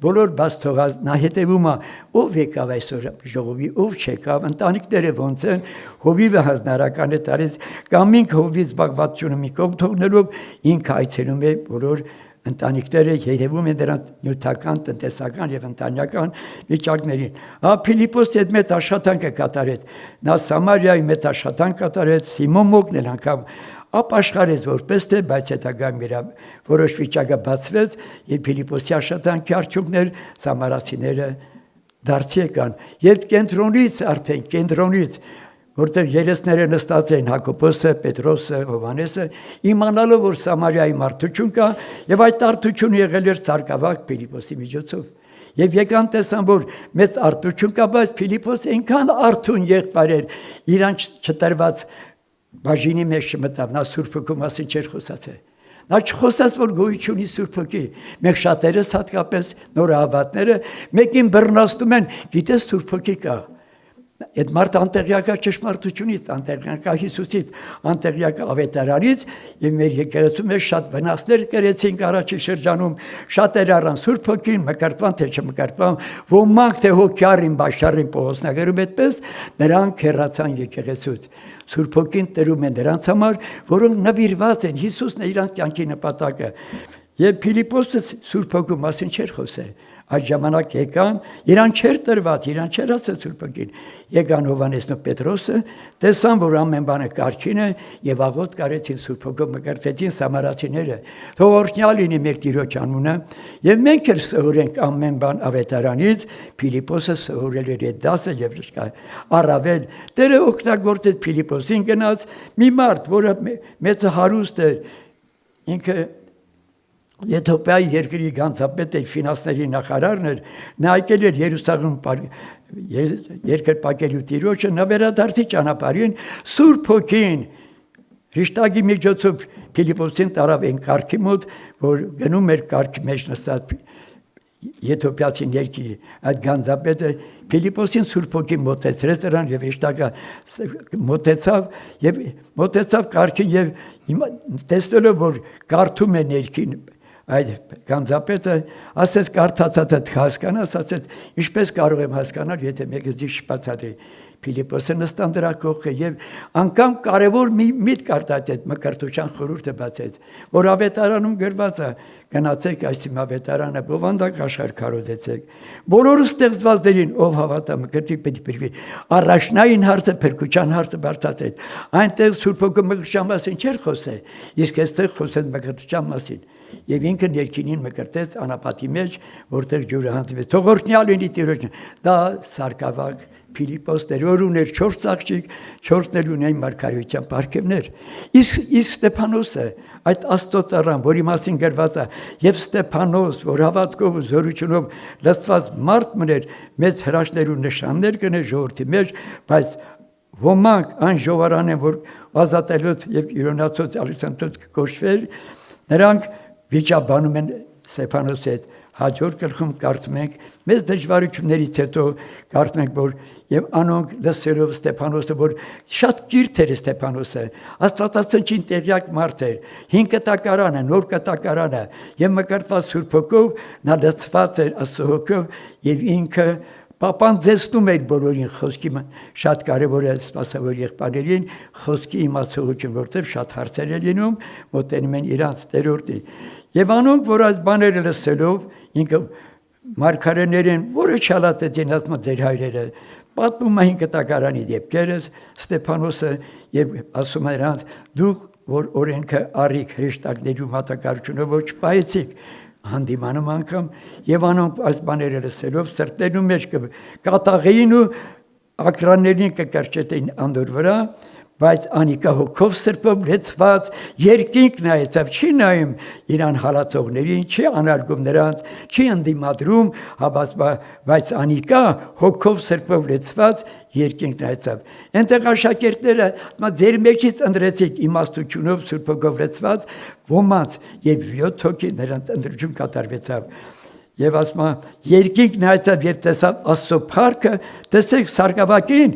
բոլոր բաց թողած, նա հետևում է ով եկավ այսօր ժողովի, ով չեկավ, ընտանիքները ոնց են, հովիվը հանրական է տարեց, կամ ինքը հովիվ զբաղվածությունը մի կողմ թողնելով ինքը այցելում է բոլոր ընտանիքները հետևում են դրանց նյութական, տնտեսական եւ ընտանեկան վիճակներին։ Փիլիպոսը այդ մեծ աշխատանքը կատարեց։ Նա Սամարիայի մեծ աշխատանք կատարեց, Սիմոն Մոգն էլ անգամ ապաշխարեց որպես թե, բայց հետագայում իր որոշ վիճակը բացվեց եւ Փիլիպոսի աշխատանքի արդյունքներ սամարացիները դարձի եկան։ Երբ կենտրոնից որտեղ երեսները նստած էին Հակոբոսը, Պետրոսը, Հովհաննեսը, իմանալով որ Սամարիայի մարդություն կա եւ այդ արդությունը եղել էր սարկավակ Փիլիպոսի միջոցով։ Եվ եկան տեսան որ մեծ արդություն կա, բայց Փիլիպոսը այնքան արդուն եղբայր էր, իրան չտրված բաժինի մեջ չմտավ, նա Սուրբ Հոգու մասին չէր խոսացել։ Նա չխոսած որ գոյությունի Սուրբ Հոգի, մենք շատերս հատկապես նորահավատները մեկին բռնաստում են, գիտես Սուրբ Հոգի կա։ Այդ մարդը անտեղյակա ճշմարտությունից, անտեղյակա Հիսուսից, անտեղյակա ավետարանից եւ մեր եկեղեցում է շատ վնասներ կրեցինք առաջի շրջանում, շատեր առան Սուրբ Հոգին, մկրտվան թե չմկրտվան, ոմանք թե հոգյարին բաշխարին փողոցներում այդպես, նրանք հեռացան եկեղեցուց։ Սուրբ Հոգին տրում է նրանց համար, որոնք նվիրված են, Հիսուսն է իրանց կյանքի նպատակը։ Եվ Փիլիպոսը Սուրբ Հոգու մասին չէր խոսել։ Այդ ժամանակ եկան, իրան չէր տրված, իրան չէր ասել Սուրբ Հոգին։ Եկան Հովհաննեսն ու Պետրոսը, տեսան, որ ամեն բանը կարգին է եւ աղոթք արեցին Սուրբ Հոգով մկրտվեցին սամարացիները։ Թող օրհնյալ լինի մեր Տիրոջ անունը, եւ մենք էլ սովորենք ամեն բան ավետարանից, Փիլիպոսը սովորել էր այդ դասը եւ առավել Տերը օգտագործեց Փիլիպոսին գնաց մի մարդ, որը մեծ հարուստ էր, ինքը Եթոպիայի երկրի գանձապետ էր, ֆինանսների նախարարն էր, նա եկել էր Երուսաղեմ երկրպագելու Տիրոջը, նա վերադարձի ճանապարհին Սուրբ Հոգին Հրեշտակի միջոցով Փիլիպոսին տարավ այն կարգի մոտ, որ գնում էր կարգի մեջ նստած եթոպիացի ներքի այդ գանձապետը Փիլիպոսին Սուրբ Հոգին մոտեցրեց նրան եւ հրեշտակը մոտեցավ կարգին եւ տեսնելով որ կարդում է ներքին այդ գանձապետը ասեց կարդացածը հասկանաս ասեց ինչպես կարող եմ հասկանալ եթե մեկը զիշ բացատրի Փիլիպոսը նստան դրա կողքը եւ անգամ կարեւոր մի միտք արտացեց մկրտության խորհուրդը բացեց որ ավետարանում գրված է գնացեք այս իմ ավետարանը բովանդակ աշխարհ քարոզեցեք բոլորը ստեղծվածներին ով հավատա մկրտի պետք բերվի առաջնային հարցը փրկության հարցը բարձրացեց այնտեղ Սուրբ Հոգու մկրտության մասին չէր խոսե իսկ այստեղ խոսեց մկրտության մասին եւ ինքը ներքինին մկրտեց անապատի մեջ որտեղ ջուրը հանդիպեց թողորտնյալ լինի Տիրոջ դա սարկավակ Փիլիպոս դեր ուներ 4 աղջիկ 4-ն էլ ունեին մարգարեության պարգևներ իսկ Ստեփանոսը այդ Աստծոծառան որի մասին գրված է եւ Ստեփանոս որ հավատքով ու զորությունով լցված մարդ մներ մեծ հրաշքներ ու նշաններ կներ ժողովրդի մեջ բայց ոմանք այն ժողովրդան են որ ազատելուց եւ իրոնացած ալիքսանտոց կոչվեր նրանք վիճաբանում են Ստեփանոսի հետ հաջորդ գլխում կարդում ենք մեծ դժվարություններից հետո կարդում ենք որ եւ անոնք լսելով Ստեփանոսը որ շատ կիրթ էր Ստեփանոսը Աստվածածնչին տեղյակ մարդ էր 5 կտակարանը նոր կտակարանը եւ մկրտված Սուրբ Հոգով նա լցված էր Աստծո Հոգով եւ ինքը պապանձեցնում էր բոլորին խոսքի շատ կարևոր է սպասավոր եղբայրներին խոսքի իմացողություն որտեղ շատ հարցեր է լինում մոտենում են իրանց տերորդի եւ անոնք որ այս բաները լսելով ինքը մարգարեներին որը չալացեցին ասում ձեր հայրերը պատմում են կտակարանի դեպքերը Ստեփանոսը եւ ասում է նրանց դուք որ օրենքը առիք հրեշտակների մատակարարությունը ոչ պայեցիք հանդիմանում անգամ եւ անոնք այս բաները լսելով սրտերում մեջ կկատաղեին ու ակրաններին կկրճեցին անդոր վրա բայց անիկա հոգով սրբով լեցված երկինք նայեցավ չի նայում իրան հալածողներին չի անարգում նրանց չի ընդդիմադրում բայց անիկա հոգով սրբով լեցված երկինք նայեցավ այնտեղ աշակերտները ձեր մեջից ընտրեցիք իմաստությունով Սուրբ Հոգով լեցված ոմանց եւ 7 հոգի նրանց ընտրություն կատարվեցավ Եվ ասում երկինք նայեցավ եւ տեսավ Աստծո փառքը, տեսեք սարգսակին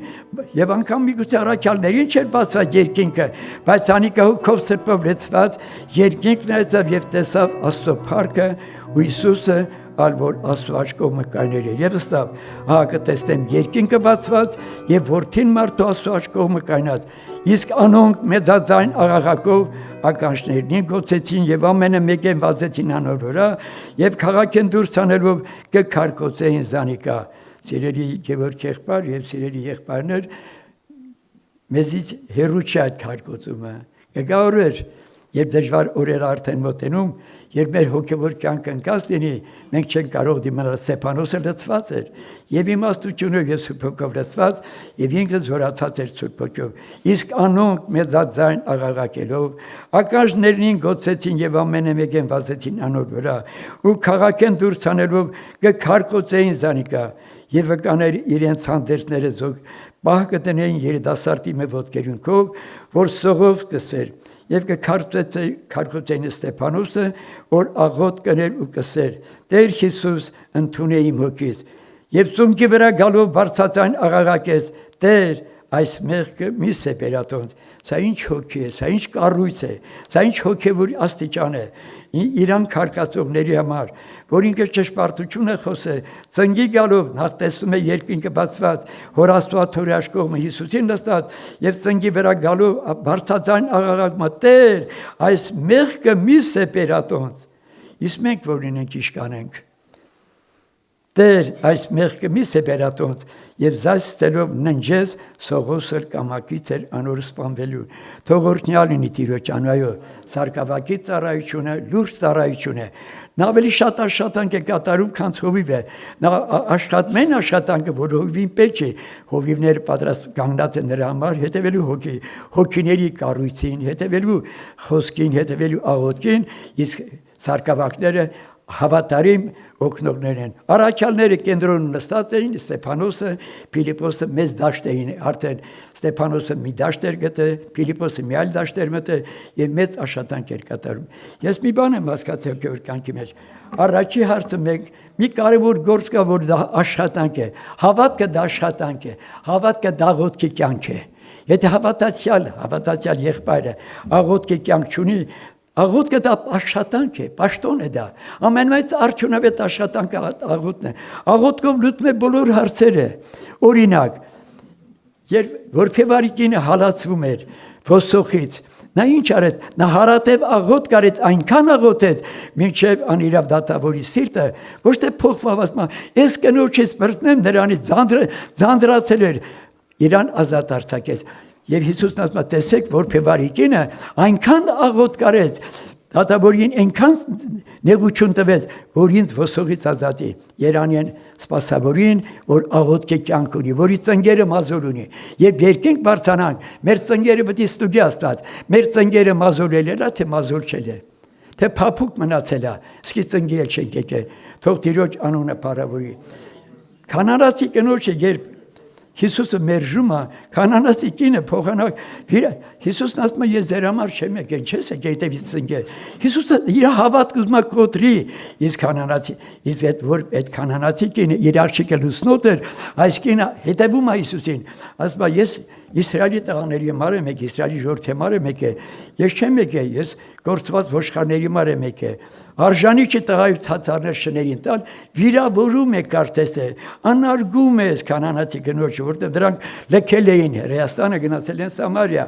եւ անգամ միգուցե առաքյալներին չէր բացված երկինքը, բայց անիկա հոգով սրբով լեցված երկինք նայեցավ եւ տեսավ Աստծո փառքը ու Հիսուսը ալ որ Աստծո աչքով մկայներ էր եւ ստավ հա կտեսնեմ երկինքը բացված եւ որդին մարդու Աստծո աչքով մկայնած իսկ անոնք մեծաձայն աղաղակով ականջներին գոցեցին եւ ամենը մեկեն վազեցին անոր վրա եւ քաղաքեն դուրս անելով կքարկոծեին զանիկա սիրելի Գևորգ եղբայր եւ սիրելի եղբայրներ մեզից հերու չէ այդ քարկոծումը գա օրեր երբ դժվար օրեր արդեն մոտենում երբ մեր հոգեվոր կյանքը ընկած լինի մենք չենք կարող դիմանալ Ստեփանոսը լցված էր եւ իմաստությունով եւ Սուրբ Հոգով լցված եւ ինքը զորացած էր Սուրբ Հոգով իսկ անոնք մեծաձայն աղաղակելով ականջներին գոցեցին եւ ամենը մեկեն վազեցին անոր վրա ու քաղաքեն դուրս անելով կքարկոծեին զանիկա եւ վկաներ իրենց հանդերձները զոգ պահ կտնեին երիտասարդի մե ոտքերունքով որ սողով կսեր եւ կքարկոծեին Ստեփանոսը որ աղոտ կներ ու կսեր Տեր Հիսուս ընդունե իմ հոգիս եւ ծունկի վրա գալով բարձրացան աղաղակեց Տեր այս մեղքը մի սեպերատոնց սա ինչ հոգի է սա ինչ կառույց է սա ինչ հոգեվոր աստիճան է իրան քարկացողների համար որ ինքը ճշմարտություն է խոսել ծնգի գալով նախ տեսնում է երկինքը բացված հոր Աստվածորի աշխողը Հիսուսին նստած եւ ծնգի վրա գալով բարձրացան աղաղակում Տեր այս մեղքը մի սեպերատոնց իսկ մենք որ ունենք իշկանենք Տեր այս մեղքը մի սեպերատոնց եւ զայս ստելով ննջեց սողոսր կամակից էր անոր սպանվելու թողորտնյալ լինի Տիրոջ անայո սարկավակի ծառայությունը լուրջ ծառայություն է նա ավելի շատ աշխատանք է կատարում քան հովիվ է նա աշխատմեն աշխատանքը որ հովիվին պետք է հովիվները պատրաստ կանգնած են նրա համար հետևելու հոգիների կառույցին հետևելու խոսքին հետևելու աղոթքին իսկ սարկավակները հավատարիմ օգնողներ են։ Առաքյալները կենտրոնում նստած էին, Ստեփանոսը, Փիլիպոսը մեծ դաշտ էին, արդեն Ստեփանոսը մի դաշտ էր գտել, Փիլիպոսը մի այլ դաշտ էր մտել եւ մեծ աշխատանք էր կատարում։ Ես մի բան եմ հասկացել կյանքի մեջ։ Առաջի հարցը մի կարևոր գործ կա, որ դա աշխատանք է։ Հավատքը դա աշխատանք է։ Հավատքը դա աղոթքի կյանք է։ Եթե հավատացյալ եղբայրը աղոթքի կյանք չունի, աղոթքը դա աշխատանք է, պաշտոն է դա։ Ամենամեծ արդյունավետ աշխատանքը աղոթն է։ Աղոթքով լուծում է բոլոր հարցերը։ Օրինակ, որ Փեվարիկինը հալածվում էր ոսոխից, նա ինչ արեց, նա հարատև աղոթ կարեց, այնքան աղոթեց, մինչև անիրավ դատավորի սիրտը ոչ թե փոխվավ, ես կնոջից բրծնեմ, նրանից ձանձրացել էր, իրան ազատ արձակեց։ Եվ Հիսուսն ասում է, տեսեք, որ Փեվարիկինը այնքան աղոթ կարեց, դատավորին այնքան նեղություն տվեց, որ ինձ ոսողից ազատի։ Երանին սպասավորին, որ աղոթքի կյանք ունի, որի ծնգերը մազոր ունի։ Եվ երկինք բարձրանանք, մեր ծնգերը պետք է ստուգի Աստված, մեր ծնգերը մազորել է, թե մազոր չել է, թե փափուկ մնացել է, սկի ծնգի էլ չենք եկել, թող Տիրոջ անունը փառավորի։ Քանանացի կնոջը երբ Հիսուսը մերժում է, քանանացի կինը փոխանակ, Հիսուսն ասում է, ես ձեր համար չեմ եկել, չես եկել հետևից ծնգել։ Հիսուսը իր հավատքը ուզում է կոտրի, իսկ քանանացի, իսկ որ այդ քանանացի կինը իր աղջիկը լուսնոտ էր, այս կինը հետևում է Հիսուսին, ասում է, ես Իսրայելի տղաների համար եմ եկել, Իսրայելի ժողովրդի համար եմ եկել, ես չեմ եկել, ես գործված ոչխարների համար եմ եկել։ Արժանի չի տղայու ցածարներ շներին տալ, վիրավորում է կարծես թե, անարգում է քանանացի կնոջը, որտեղ դրանք լքել էին, Հրեաստանը գնացել են Սամարիա։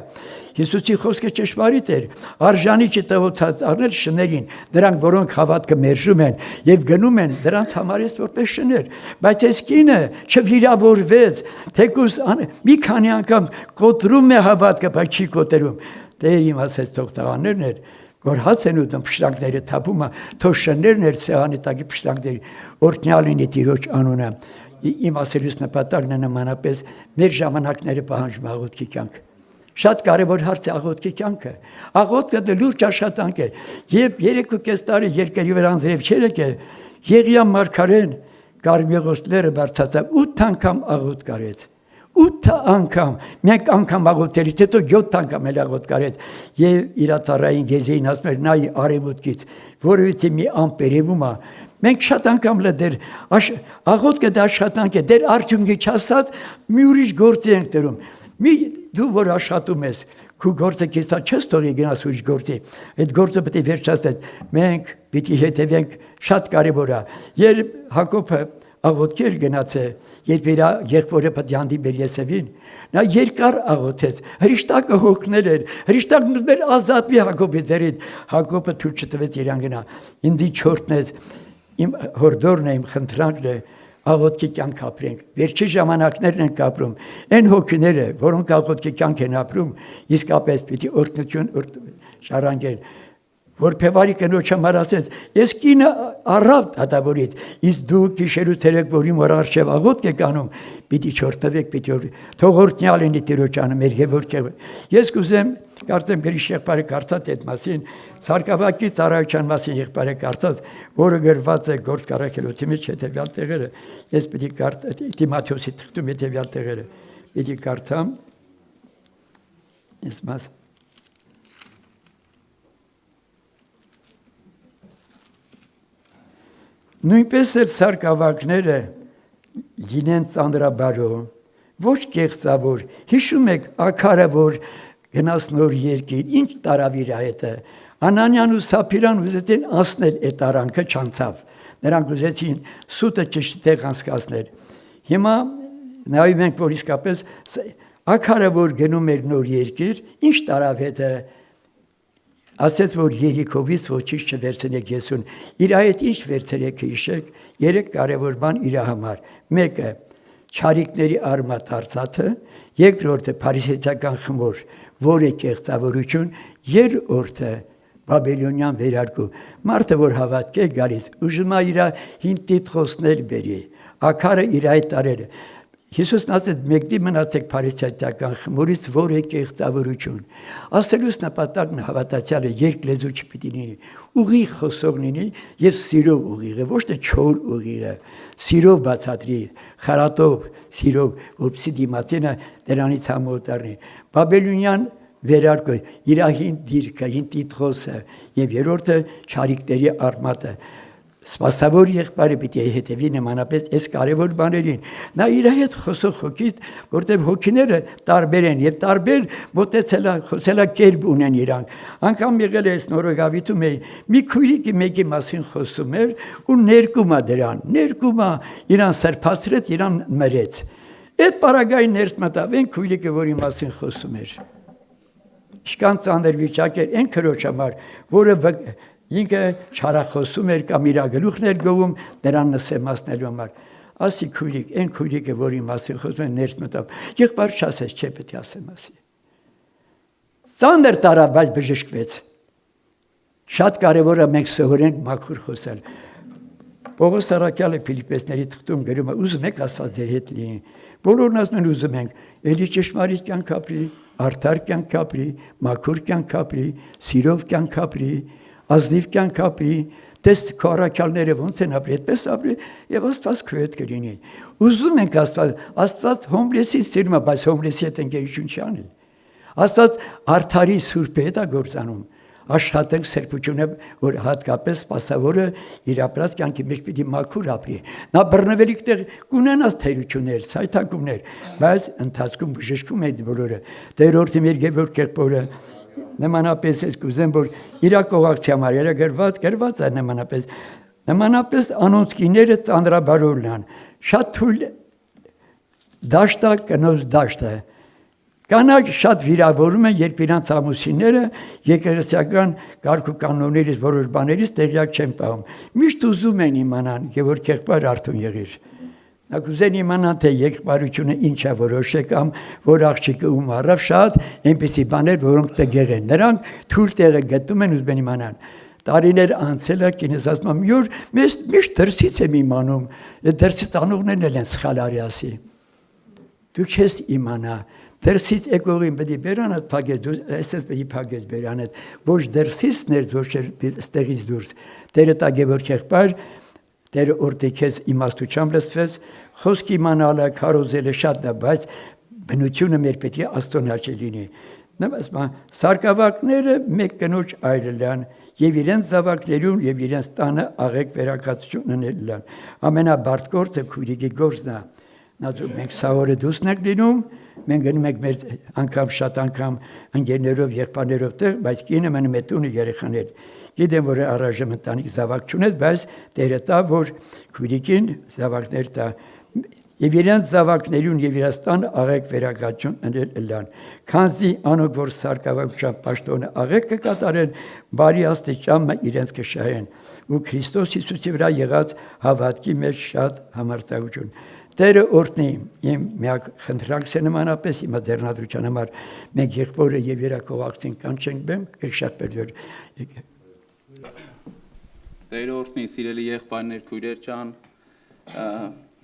Հիսուսի խոսքը ճշմարիտ էր, արժանի չի տղու ցածարներ շներին, դրանք որոնք հավատքը մերժում են եւ գնում են, դրանց համար ես որպես շներ, բայց այս կինը չվիրավորվեց, թեկուզ մի քանի անգամ կոտրում է հավատքը, բայց չի կոտրում։ Տեր իմ ասեց թող տղաներն էր, որ հաց են ուտում, փշտանքները թափում է, թող շներն էր սեղանի տակի փշտանքների, օրհնյալ լինի Տիրոջ անունը։ Իմ ասելուց նպատակն է նմանապես մեր ժամանակները պահանջում աղոթքի կյանք։ Շատ կարևոր հարց է աղոթքի կյանքը։ Աղոթքը դա լուրջ աշխատանք է։ Եվ 3.5 տարի երկրի վրա անձրև չէր եկել, Եղիա մարգարեն Կարմեղոսլերը բարձրացավ 8 անգամ աղոթ կարեց։ 8 անգամ, մեկ անգամ աղոթելից հետո 7 անգամ էլ աղոթ կարեց եւ իր ծառային Գեզեին ասում էր նայ արևմուտքից, որովհետեւ մի ամպերևում է։ Մենք շատ անգամ լդեր աղոթքը դա աշխատանք է, դեր արդյունքի չասած մի ուրիշ գործ ենք դրում։ Մի դու որ աշխատում ես, քու գործը քեզ չես թողի գնաս ուրիշ գործի, այդ գործը պետք է վերջացնել։ Մենք պիտի հետևենք, շատ կարևոր է։ Երբ Հակոբը աղոթքի էր գնացել, երբ իր եղբորը պետք է հանդիպեր Եսևին, նա երկար աղոթեց, հրիշտակը հոգնել էր, հրիշտակն ուզում էր ազատվի Հակոբի ձեռից, Հակոբը թույլ չտվեց իրան գնա, ինձ չորտնեց, իմ հորդորն է, իմ խնդրանքն է, աղոթքի կյանք ապրենք, վերջի ժամանակներն ենք ապրում, այն հոգիները, որոնք աղոթքի կյանք են ապրում, իսկապես պիտի օրհնություն շարանգեն, որ Փեվարի կնոջը ասեց, ես կինը առավ դատավորից, իսկ դու գիշերու ցերեկ որի մոր արժև աղոթք եք անում, պիտի չորտնվեք, պիտի թող օրհնյալ լինի Տիրոջ անունը մեր Գևորգ։ Ես կուզեմ, կարծեմ գրիշ եղբայրը կարծած այդ մասին, Սարգսակի ծառայության մասին եղբայրը կարծած, որը գրված է Գործ Առաքելոցի մեջ հետևյալ տեղերը, ես պիտի Տիմոթեոսի թղթում հետևյալ տեղերը պիտի կարդամ, ես մաս Նույնպես էլ սարկավակները լինեն ծանրաբարո, ոչ կեղծավոր, հիշում եք աքարը, որ գնաց նոր երկիր, ինչ տարավ իր հետը, Անանյան ու Սափիրան ուզեցին անցնել այդ արանքը, չանցավ, նրանք ուզեցին սուտը ճիշտ տեղ անցկացնել, հիմա նայում ենք, որ իսկապես աքարը, որ գնում էր նոր երկիր, ինչ տարավ հետը, ասեց, որ Երիքովից ոչինչ չվերցնեք Եսուն, իր հետ ինչ վերցրեք հիշեք, 3 կարևոր բան իր համար, մեկը չարիքների արմատ արծաթը, երկրորդը փարիսեցական խմոր, որ է կեղծավորություն, երրորդը բաբելոնյան վերարկու, մարդը որ հավատք է գալիս, ուժում է իր հին տիտղոսներ բերի, աքարը իր այդ տարերը, Հիսուսն ասեց մեկդի մնացեք փարիսեցական խմորից որ է կեղծավորություն։ Ասելուց նպատակն հավատացյալը երկլեզու չպիտի լինի, ուղիղ խոսող լինի եւ սիրով ուղիղը, ոչ թե չոր ուղիղը, սիրով բացատրի, խարատով, սիրով, որպեսզի դիմացինը դրանից համոդառնի։ Բաբելոնյան վերարկը իր հին դիրքը, հին տիտղոսը եւ երրորդը չարիքների արմատը։ Սպասավոր եղբայրը պիտի հետևի նմանապես այս կարևոր բաներին։ Նա իր հետ խոսող հոգից, որտեղ հոգիները տարբեր են եւ տարբեր խոսելակերպ ունեն իրանք։ Անկամ եղել է այս նորոգավիթում մի քույրիկի մեկի մասին խոսում էր ու ներկում է դրան, իրան սրբացրեց, իրան մրեց։ Այդ պարագային ներս մտավ այն քույրիկը, որի մասին խոսում էր։ Իշքան ծանր վիճակ էր այն քրոջ համար, որը ինքը չարախոսում էր կամ իր գլուխն էր գովում նրան նսեմացնելու համար։ Ասի քույրիկ, այն քույրիկը, որի մասին խոսում են, ներս մտավ, եղբայր չասես, չէ պետք է ասեմ ասի։ Ծանր տարավ, բայց բժշկվեց։ Շատ կարևոր է մենք սովորենք մաքուր խոսել։ Պողոս Արաքյալը Փիլիպպեսների թղթում գրում է, ուզում եք Աստված ձեր հետ լինի։ Բոլորն ասում են ուզում ենք, էլի ճշմարիտ կյանք ապրի, արդար կյանք ապրի, մաքուր կյանք ապրի, սիրով կյանք ապրի, ազնիվ կյանք ապրի, տես քո առաքյալները ոնց են ապրի, այդպես ապրի եւ Աստված քո հետ կլինի։ Ուզում ենք Աստված հոմլեսին սիրում է, բայց հոմլեսի հետ ընկերություն չի անի։ Աստված արդարի սուրբի հետ է գործանում։ Աշխատենք սրբությունը, որ հատկապես սպասավորը իր ապրած կյանքի մեջ պիտի մաքուր ապրի։ Նա բռնվելիք տեղ կունենաս թերություններ, ցայտակումներ, բայց ընթացքում բժշկում է բոլորը։ Տերորդի մեր Գևորգ Կեղբորը նմանապես ես կուզեմ, որ իր կողակցի համար գրված է նմանապես անոնցքիները ծանրաբարորն են, շատ թույլ դաշտա կնոջ դաշտը։ Կանայք շատ վիրավորում են, երբ իրանց ամուսինները եկեղեցիական կարգ ու կանոններից որոշ բաներից տեղյակ չեն պահում։ Միշտ ուզում են իմանան, Գևորգ Կեղբայր Արթուն եղիր։ Նա կուզեն իմանան, թե եղբայրությունը ինչ է որոշել կամ որ աղջիկը ում առավ, շատ այնպիսի բաներ, որոնք տգեղ են։ Նրանք թույլ տեղը գտնում են, ուզում են իմանան։ Տարիներ անցել է, կինս ասում է, մի օր միշտ դրսից եմ իմանում, դրսից անողներն էլ են սխալ արի ասի։ Դու չես իմանա, դրսից եկողին պետք է բերանդ փակես, դու այսպես պետք է փակես բերանդ, ոչ դրսից ներս, ոչ ստեղից դուրս։ Տերը տա Գևորգ Կեղբայր, Տերը օրդեքեց իմաստությամբ լսվեց, խոսք իմանալը, քարոզելը շատ է, բայց բնությունը մեր պետք է Աստծուն հաճելի լինի։ Նույնպես սարկավակները մեկ կնոջ այրելան եւ իրենց զավակներուն եւ իրենց տանը աղեկ վերակացություն ունելան։ Ամենաբարդ գործը քույրիկի գործն է։ Մենք սավորը դուսն ենք լինում, մենք գնում ենք մեր անգամ շատ անգամ ընկերներով, եղբայրներով տեղ, բայց կինը մնում է տունը երեխաներ։ Գիտեմ, որ առայժմ ընտանիք զավակ չունես, բայց Տերը տա, որ քույրիկին զավակներ տա եւ իրենց զավակներուն եւ իրենց տան աղեկ վերակացություն ունենան։ Քանզի անոք որ սարկավակության պաշտոնը աղեկ կկատարեն, բարի աստիճանը իրենց կշահեն ու Քրիստոս Հիսուսի վրա եղած հավատքի մեջ շատ համարձակություն։ Տերը օրհնի, իմ միակ խնդրանքս է նմանապես իմ ձեռնադրության համար մենք եղբորը եւ երակողակցին կանչենք բեմ, շատ բերդեր։ Տերը օրհնի, սիրելի եղբայրներ, քույրեր ջան,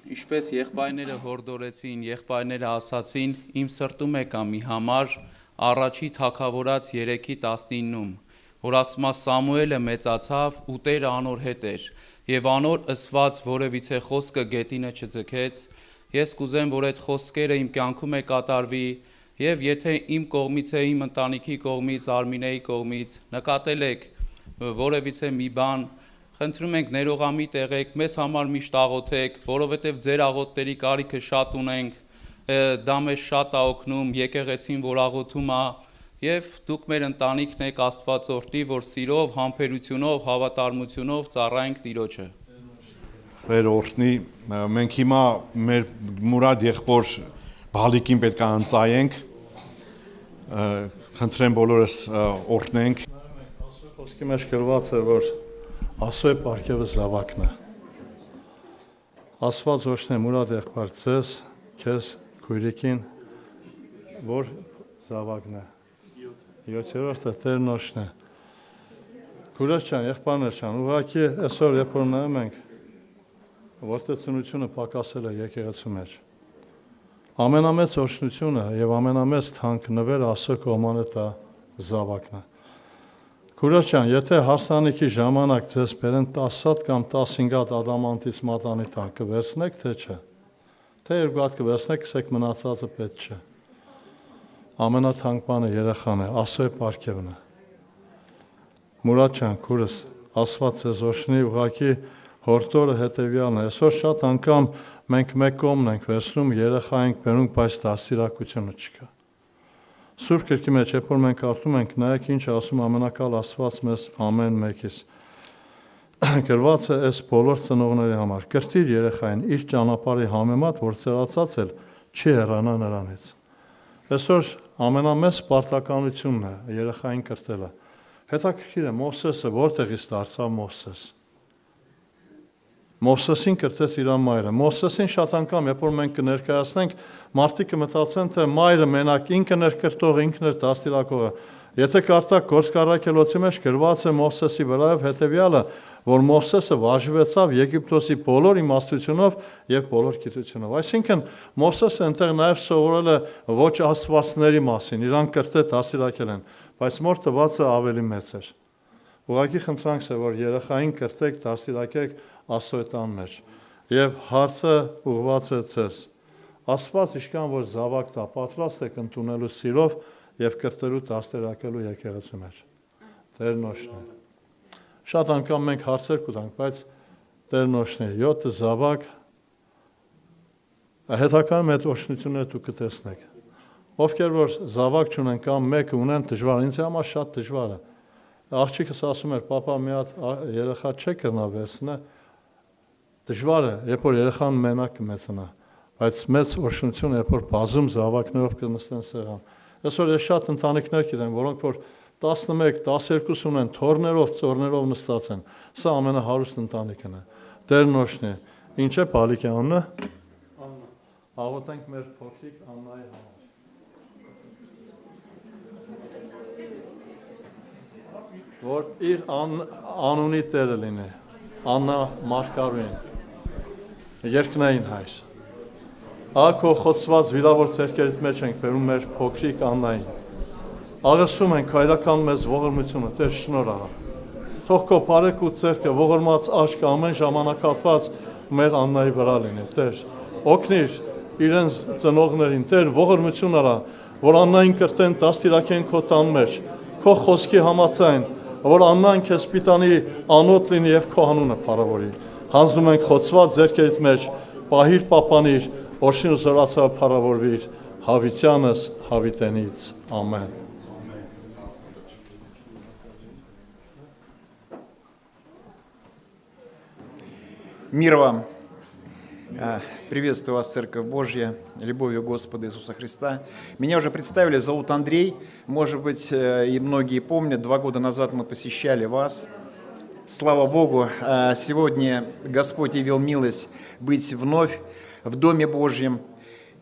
ինչպես եղբայրները հորդորեցին, եղբայրները ասացին, իմ սրտում եկա մի համար առաջի թագավորած 3:19-ում, որ ասում է Սամուելը մեծացավ ու Տերը անոր հետ էր, եւ անոր ըսված որևիցե խոսքը գետինը չձգեց, ես կուզեմ, որ այդ խոսքերը իմ կյանքում է կատարվի, եւ եթե իմ կողմից է, իմ ընտանիքի կողմից, Արմինեի կողմից նկատել եք որևիցե մի բան, խնդրում ենք ներողամիտ եղեք, մեզ համար միշտ աղոթեք, որովհետև ձեր աղոթների կարիքը շատ ունենք, դա մեզ շատ է օգնում, եկեղեցին որ աղոթում է, եւ դուք մեր ընտանիքն եք, Աստված օրհնի, որ սիրով, համբերությունով, հավատարմությունով ծառայենք Տիրոջը։ Տեր օրհնի, մենք հիմա մեր Մուրադ եղբոր բալիկին պետք է անծայենք, խնդրեմ բոլորս օրհնենք։ Խոսքի մեջ գրված է, որ Աստծո պարգևը զավակն է։ Աստված օրհնի Մուրադ եղբայր ձեզ, քեզ քույրիկին, որ զավակն է։ 7-րդը Տերն օրհնի։ Քույրեր ջան, եղբայրներ ջան, ուղղակի այսօր երբ որ նայում ենք, որտեղ ծնությունը պակասել է եկեղեցու մեջ։ ամենամեծ օրհնությունը եւ ամենամեծ թանկ նվեր Աստծո կողմանը դա զավակն է։ Քուրաջան, եթե հարսանիքի ժամանակ ձեզ բերեն 10 հատ կամ 15 հատ ադամանդից մատանի տակ կվերցնեք, թե չէ։ Թե 2 հատ կվերցնեք, ասեք մնացածը պետք չէ։ Ամենաթանկ բանը երեխան է, Աստծո պարգևն է։ Մուրադ ջան, քուրս, Աստված ձեզ օրհնի, ուղղակի հորտորը հետևյալն է։ Այսօր շատ անգամ մենք մեկ կողմն ենք վերցնում, երեխա ենք բերում, բայց դաստիարակությունը չկա։ Սուրբ Գրքի մեջ երբ որ մենք կարդում ենք, նայեք ինչ ասում ամենակալ Աստված մեզ ամեն մեկից։ Գրված է այս բոլոր ծնողների համար։ Կրտիր երեխային իր ճանապարհի համեմատ, որ ծերացած էլ չի հեռանա նրանից։ Այսօր ամենամեծ պարտականությունն է երեխային կրտելը։ Հետաքրքիր է Մովսեսը որտեղից դարձավ Մովսես։ Մովսեսին կրտեց իր մայրը։ Մովսեսին շատ անգամ, երբ որ մենք կներկայացնենք, մարդիկ կմտածեն, թե մայրը մենակ ինքն էր կրտող, ինքն էր դաստիարակողը։ Եթե կարդաք Գործք առաքելոցի մեջ գրված է Մովսեսի վրայով հետևյալը, որ Մովսեսը վարժվեցավ Եգիպտոսի բոլոր իմաստությունով եւ բոլոր գիտությունով։ Այսինքն Մովսեսը այնտեղ նաեւ սովորել է ոչ աստվածների մասին, իրան կրտել դաստիարակել են, բայց մոր տվածը ավելի մեծ էր։ Ուղղակի խնդրանք է, որ երեխային կրտեք, դաստիարակեք Աստծո տան մեջ։ Եվ հարցը ուղղված է ձեզ։ Աստված իշքան որ զավակ տա, պատրաստ եք ընդունելու սիրով եւ կրտելու դաստիարակելու եկեղեցու մեջ։ Տերն օշնի։ Շատ անգամ մենք հարցեր կուտանք, բայց Տերն օշնի, 7 զավակ հետական այդ օշնությունները դուք կտեսնեք։ Ովքեր որ զավակ չունեն կամ մեկը ունեն, դժվար, ինձ համար շատ դժվար է։ Աղջիկս ասում էր, պապա մի հատ երեխա չէ կրնա վերցնե։ Դժվար է, երբ որ երեխան մենակ կմեծանա, բայց մեծ օրհնություն է, երբ որ բազում զավակներով կնստեն սեղան։ Այսօր ես շատ ընտանիքներ գիտեմ, որոնք որ 11, 12 ունեն, թորներով, ծորներով նստած են։ Սա ամենահարուստ ընտանիքն է։ Տերն օշնի։ Ինչ է Պալիկի անունը։ Աննա։ Աղոթենք մեր փոքրիկ Աննայի համար։ Որ իր անունի տերը լինի, Աննա Մարկարոին, երկնային հայր։ Ակո խոցված վիրավոր ձեռքերիդ մեջ ենք բերում մեր փոքրիկ Աննային։ Աղերսում ենք հայրական մեզ ողորմությունը, Տեր շնորհ աղա։ Թող քո բարեկ ու ձեռքը ողորմած աչքը ամեն ժամանակ հատված մեր Աննայի վրա լինի, Տեր։ Օգնիր իրենց ծնողներին, Տեր, ողորմություն արա, որ Աննային կրտեն, դաստիարակեն քո տան մեջ, քո խոսքի համաձայն, որ Աննան քեզ պիտանի անոթ լինի եւ քո անունը փառավորի։ Հանձնում ենք խոցված ձեռքերիդ մեջ, պահիր պապանիր, օրհին ու զորացավ փառավորվիր, հավիտյանս հավիտենից, ամեն։ Мир вам! Приветствую вас, Церковь Божья, любовью Господа Иисуса Христа. Меня уже представили, зовут Андрей. Может быть, и многие помнят, 2 года назад мы посещали вас. Слава Богу, сегодня Господь явил милость быть вновь в Доме Божьем.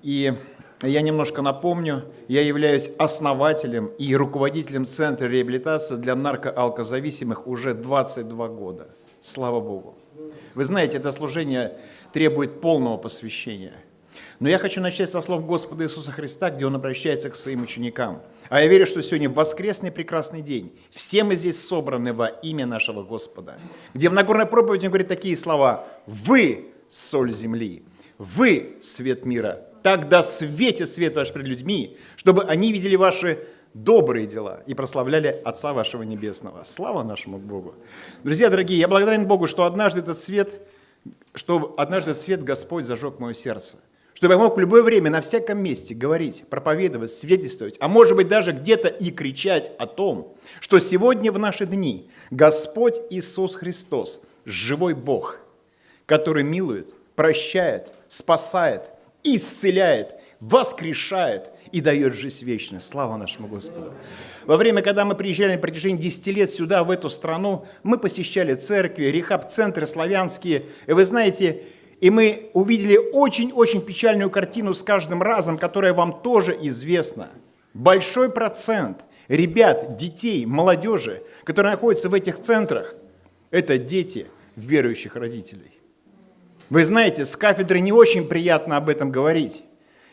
И я немножко напомню, я являюсь основателем и руководителем Центра реабилитации для наркоалкозависимых уже 22 года. Слава Богу! Вы знаете, это служение требует полного посвящения. Но я хочу начать со слов Господа Иисуса Христа, где Он обращается к своим ученикам. А я верю, что сегодня воскресный прекрасный день. Все мы здесь собраны во имя нашего Господа. Где в Нагорной проповеди Он говорит такие слова: «Вы – соль земли, вы – свет мира. Тогда светит свет ваш пред людьми, чтобы они видели ваши добрые дела и прославляли Отца вашего Небесного». Слава нашему Богу! Друзья дорогие, я благодарен Богу, что однажды этот свет Господь зажег мое сердце. Чтобы я мог в любое время, на всяком месте говорить, проповедовать, свидетельствовать, а может быть даже где-то и кричать о том, что сегодня в наши дни Господь Иисус Христос, живой Бог, который милует, прощает, спасает, исцеляет, воскрешает и дает жизнь вечную. Слава нашему Господу! Во время, когда мы приезжали на протяжении 10 лет сюда, в эту страну, мы посещали церкви, рехаб-центры славянские. И вы знаете, и мы увидели очень-очень печальную картину с каждым разом, которая вам тоже известна. Большой процент ребят, детей, молодежи, которые находятся в этих центрах, это дети верующих родителей. Вы знаете, с кафедры не очень приятно об этом говорить.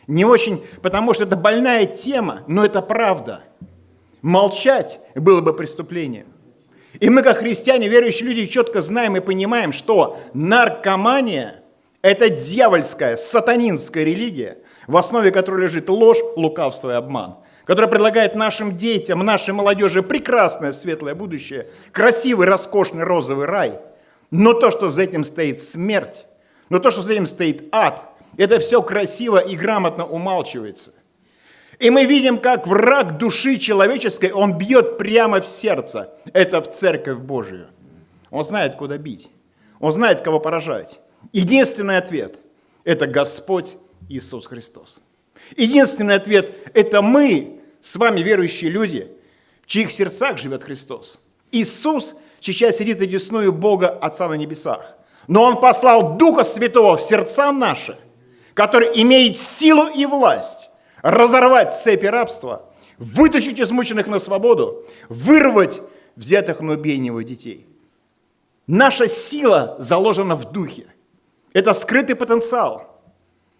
Не очень, потому что это больная тема, но это правда. Молчать было бы преступлением. И мы, как христиане, верующие люди, четко знаем и понимаем, что наркомания – это дьявольская, сатанинская религия, в основе которой лежит ложь, лукавство и обман, которая предлагает нашим детям, нашей молодежи прекрасное светлое будущее, красивый, роскошный розовый рай. Но то, что за этим стоит смерть, но то, что за этим стоит ад, это все красиво и грамотно умалчивается. И мы видим, как враг души человеческой, он бьет прямо в сердце. Это в Церковь Божию. Он знает, куда бить. Он знает, кого поражать. Единственный ответ – это Господь Иисус Христос. Единственный ответ – это мы, с вами верующие люди, в чьих сердцах живет Христос. Иисус сейчас сидит одесную Бога Отца на небесах. Но Он послал Духа Святого в сердца наши, который имеет силу и власть разорвать цепи рабства, вытащить измученных на свободу, вырвать взятых на убиение его детей. Наша сила заложена в Духе. Это скрытый потенциал.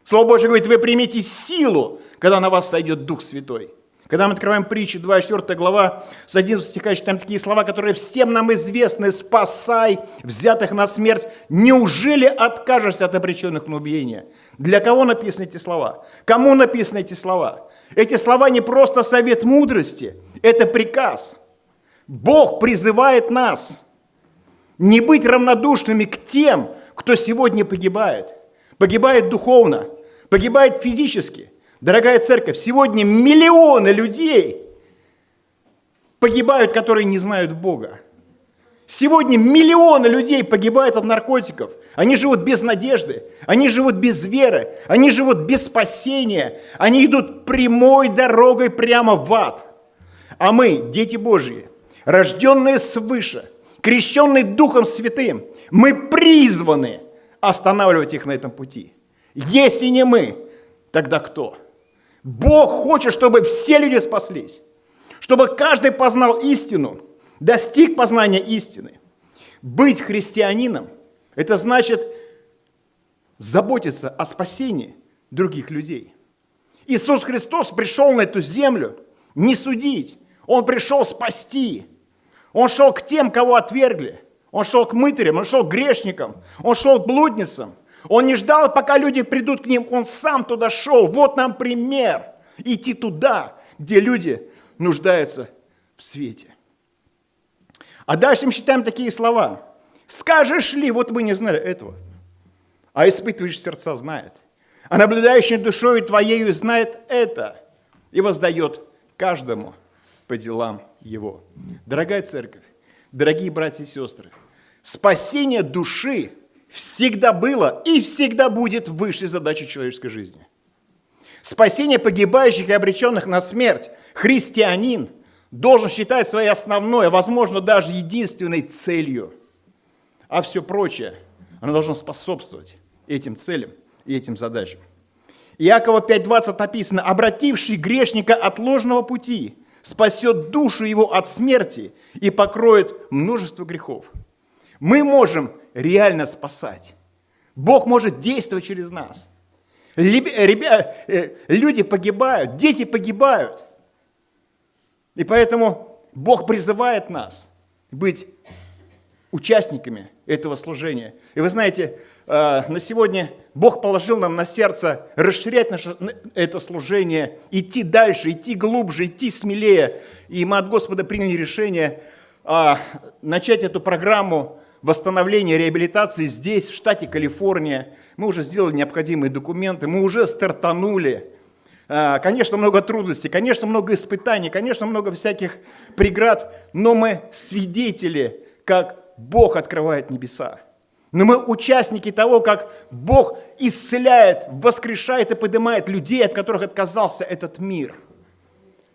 Слово Божье говорит, вы примите силу, когда на вас сойдет Дух Святой. Когда мы открываем притчу, 24 глава, с 11 стиха читаем такие слова, которые всем нам известны. «Спасай взятых на смерть, неужели откажешься от обреченных на убиение?» Для кого написаны эти слова? Кому написаны эти слова? Эти слова не просто совет мудрости, это приказ. Бог призывает нас не быть равнодушными к тем, кто сегодня погибает. Погибает духовно, погибает физически. Дорогая церковь, сегодня миллионы людей погибают, которые не знают Бога. Сегодня миллионы людей погибают от наркотиков. Они живут без надежды, они живут без веры, они живут без спасения. Они идут прямой дорогой прямо в ад. А мы, дети Божьи, рожденные свыше, крещенные Духом Святым, мы призваны останавливать их на этом пути. Если не мы, тогда кто? Бог хочет, чтобы все люди спаслись, чтобы каждый познал истину, достиг познания истины. Быть христианином – это значит заботиться о спасении других людей. Иисус Христос пришел на эту землю не судить, Он пришел спасти. Он шел к тем, кого отвергли. Он шел к мытарям, Он шел к грешникам, Он шел к блудницам. Он не ждал, пока люди придут к ним, Он сам туда шел. Вот нам пример. Идти туда, где люди нуждаются в свете. А дальше мы читаем такие слова. «Скажешь ли, вот мы не знали этого, а испытывающий сердца знает, а наблюдающий душою твоею знает это и воздает каждому по делам его». Дорогая церковь, дорогие братья и сестры, спасение души всегда было и всегда будет высшей задачей человеческой жизни. Спасение погибающих и обреченных на смерть христианин должен считать своей основной, а возможно даже единственной целью. А все прочее, оно должно способствовать этим целям и этим задачам. Иакова 5:20 написано: «Обративший грешника от ложного пути спасет душу его от смерти и покроет множество грехов». Мы можем реально спасать. Бог может действовать через нас. Люди погибают, дети погибают. И поэтому Бог призывает нас быть участниками этого служения. И вы знаете, на сегодня Бог положил нам на сердце расширять это служение, идти дальше, идти глубже, идти смелее. И мы от Господа приняли решение начать эту программу восстановления, реабилитации здесь, в штате Калифорния. Мы уже сделали необходимые документы, мы уже стартанули. Конечно, много трудностей, конечно, много испытаний, конечно, много всяких преград, но мы свидетели, как Бог открывает небеса. Но мы участники того, как Бог исцеляет, воскрешает и поднимает людей, от которых отказался этот мир.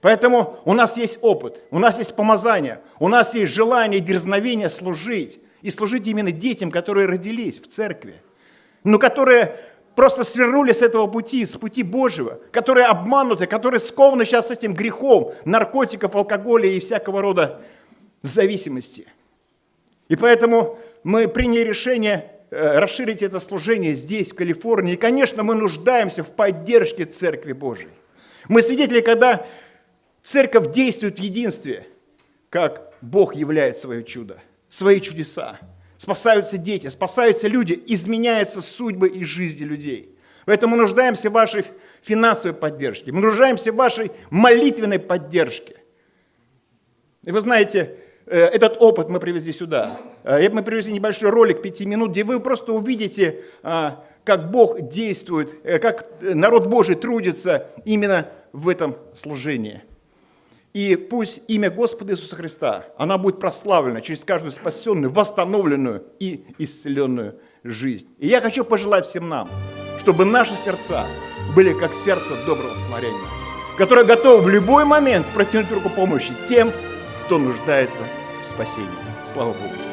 Поэтому у нас есть опыт, у нас есть помазание, у нас есть желание и дерзновение служить. И служить именно детям, которые родились в церкви, но которые просто свернули с этого пути, с пути Божьего, которые обмануты, которые скованы сейчас этим грехом наркотиков, алкоголя и всякого рода зависимости. И поэтому мы приняли решение расширить это служение здесь, в Калифорнии. И, конечно, мы нуждаемся в поддержке Церкви Божией. Мы свидетели, когда Церковь действует в единстве, как Бог являет свое чудо, свои чудеса. Спасаются дети, спасаются люди, изменяются судьбы и жизни людей. Поэтому мы нуждаемся в вашей финансовой поддержке, мы нуждаемся в вашей молитвенной поддержке. И вы знаете, этот опыт мы привезли сюда. Мы привезли небольшой ролик 5 минут, где вы просто увидите, как Бог действует, как народ Божий трудится именно в этом служении. И пусть имя Господа Иисуса Христа, она будет прославлена через каждую спасенную, восстановленную и исцеленную жизнь. И я хочу пожелать всем нам, чтобы наши сердца были как сердце доброго самарянина, которое готово в любой момент протянуть руку помощи тем, кто нуждается в спасении. Слава Богу!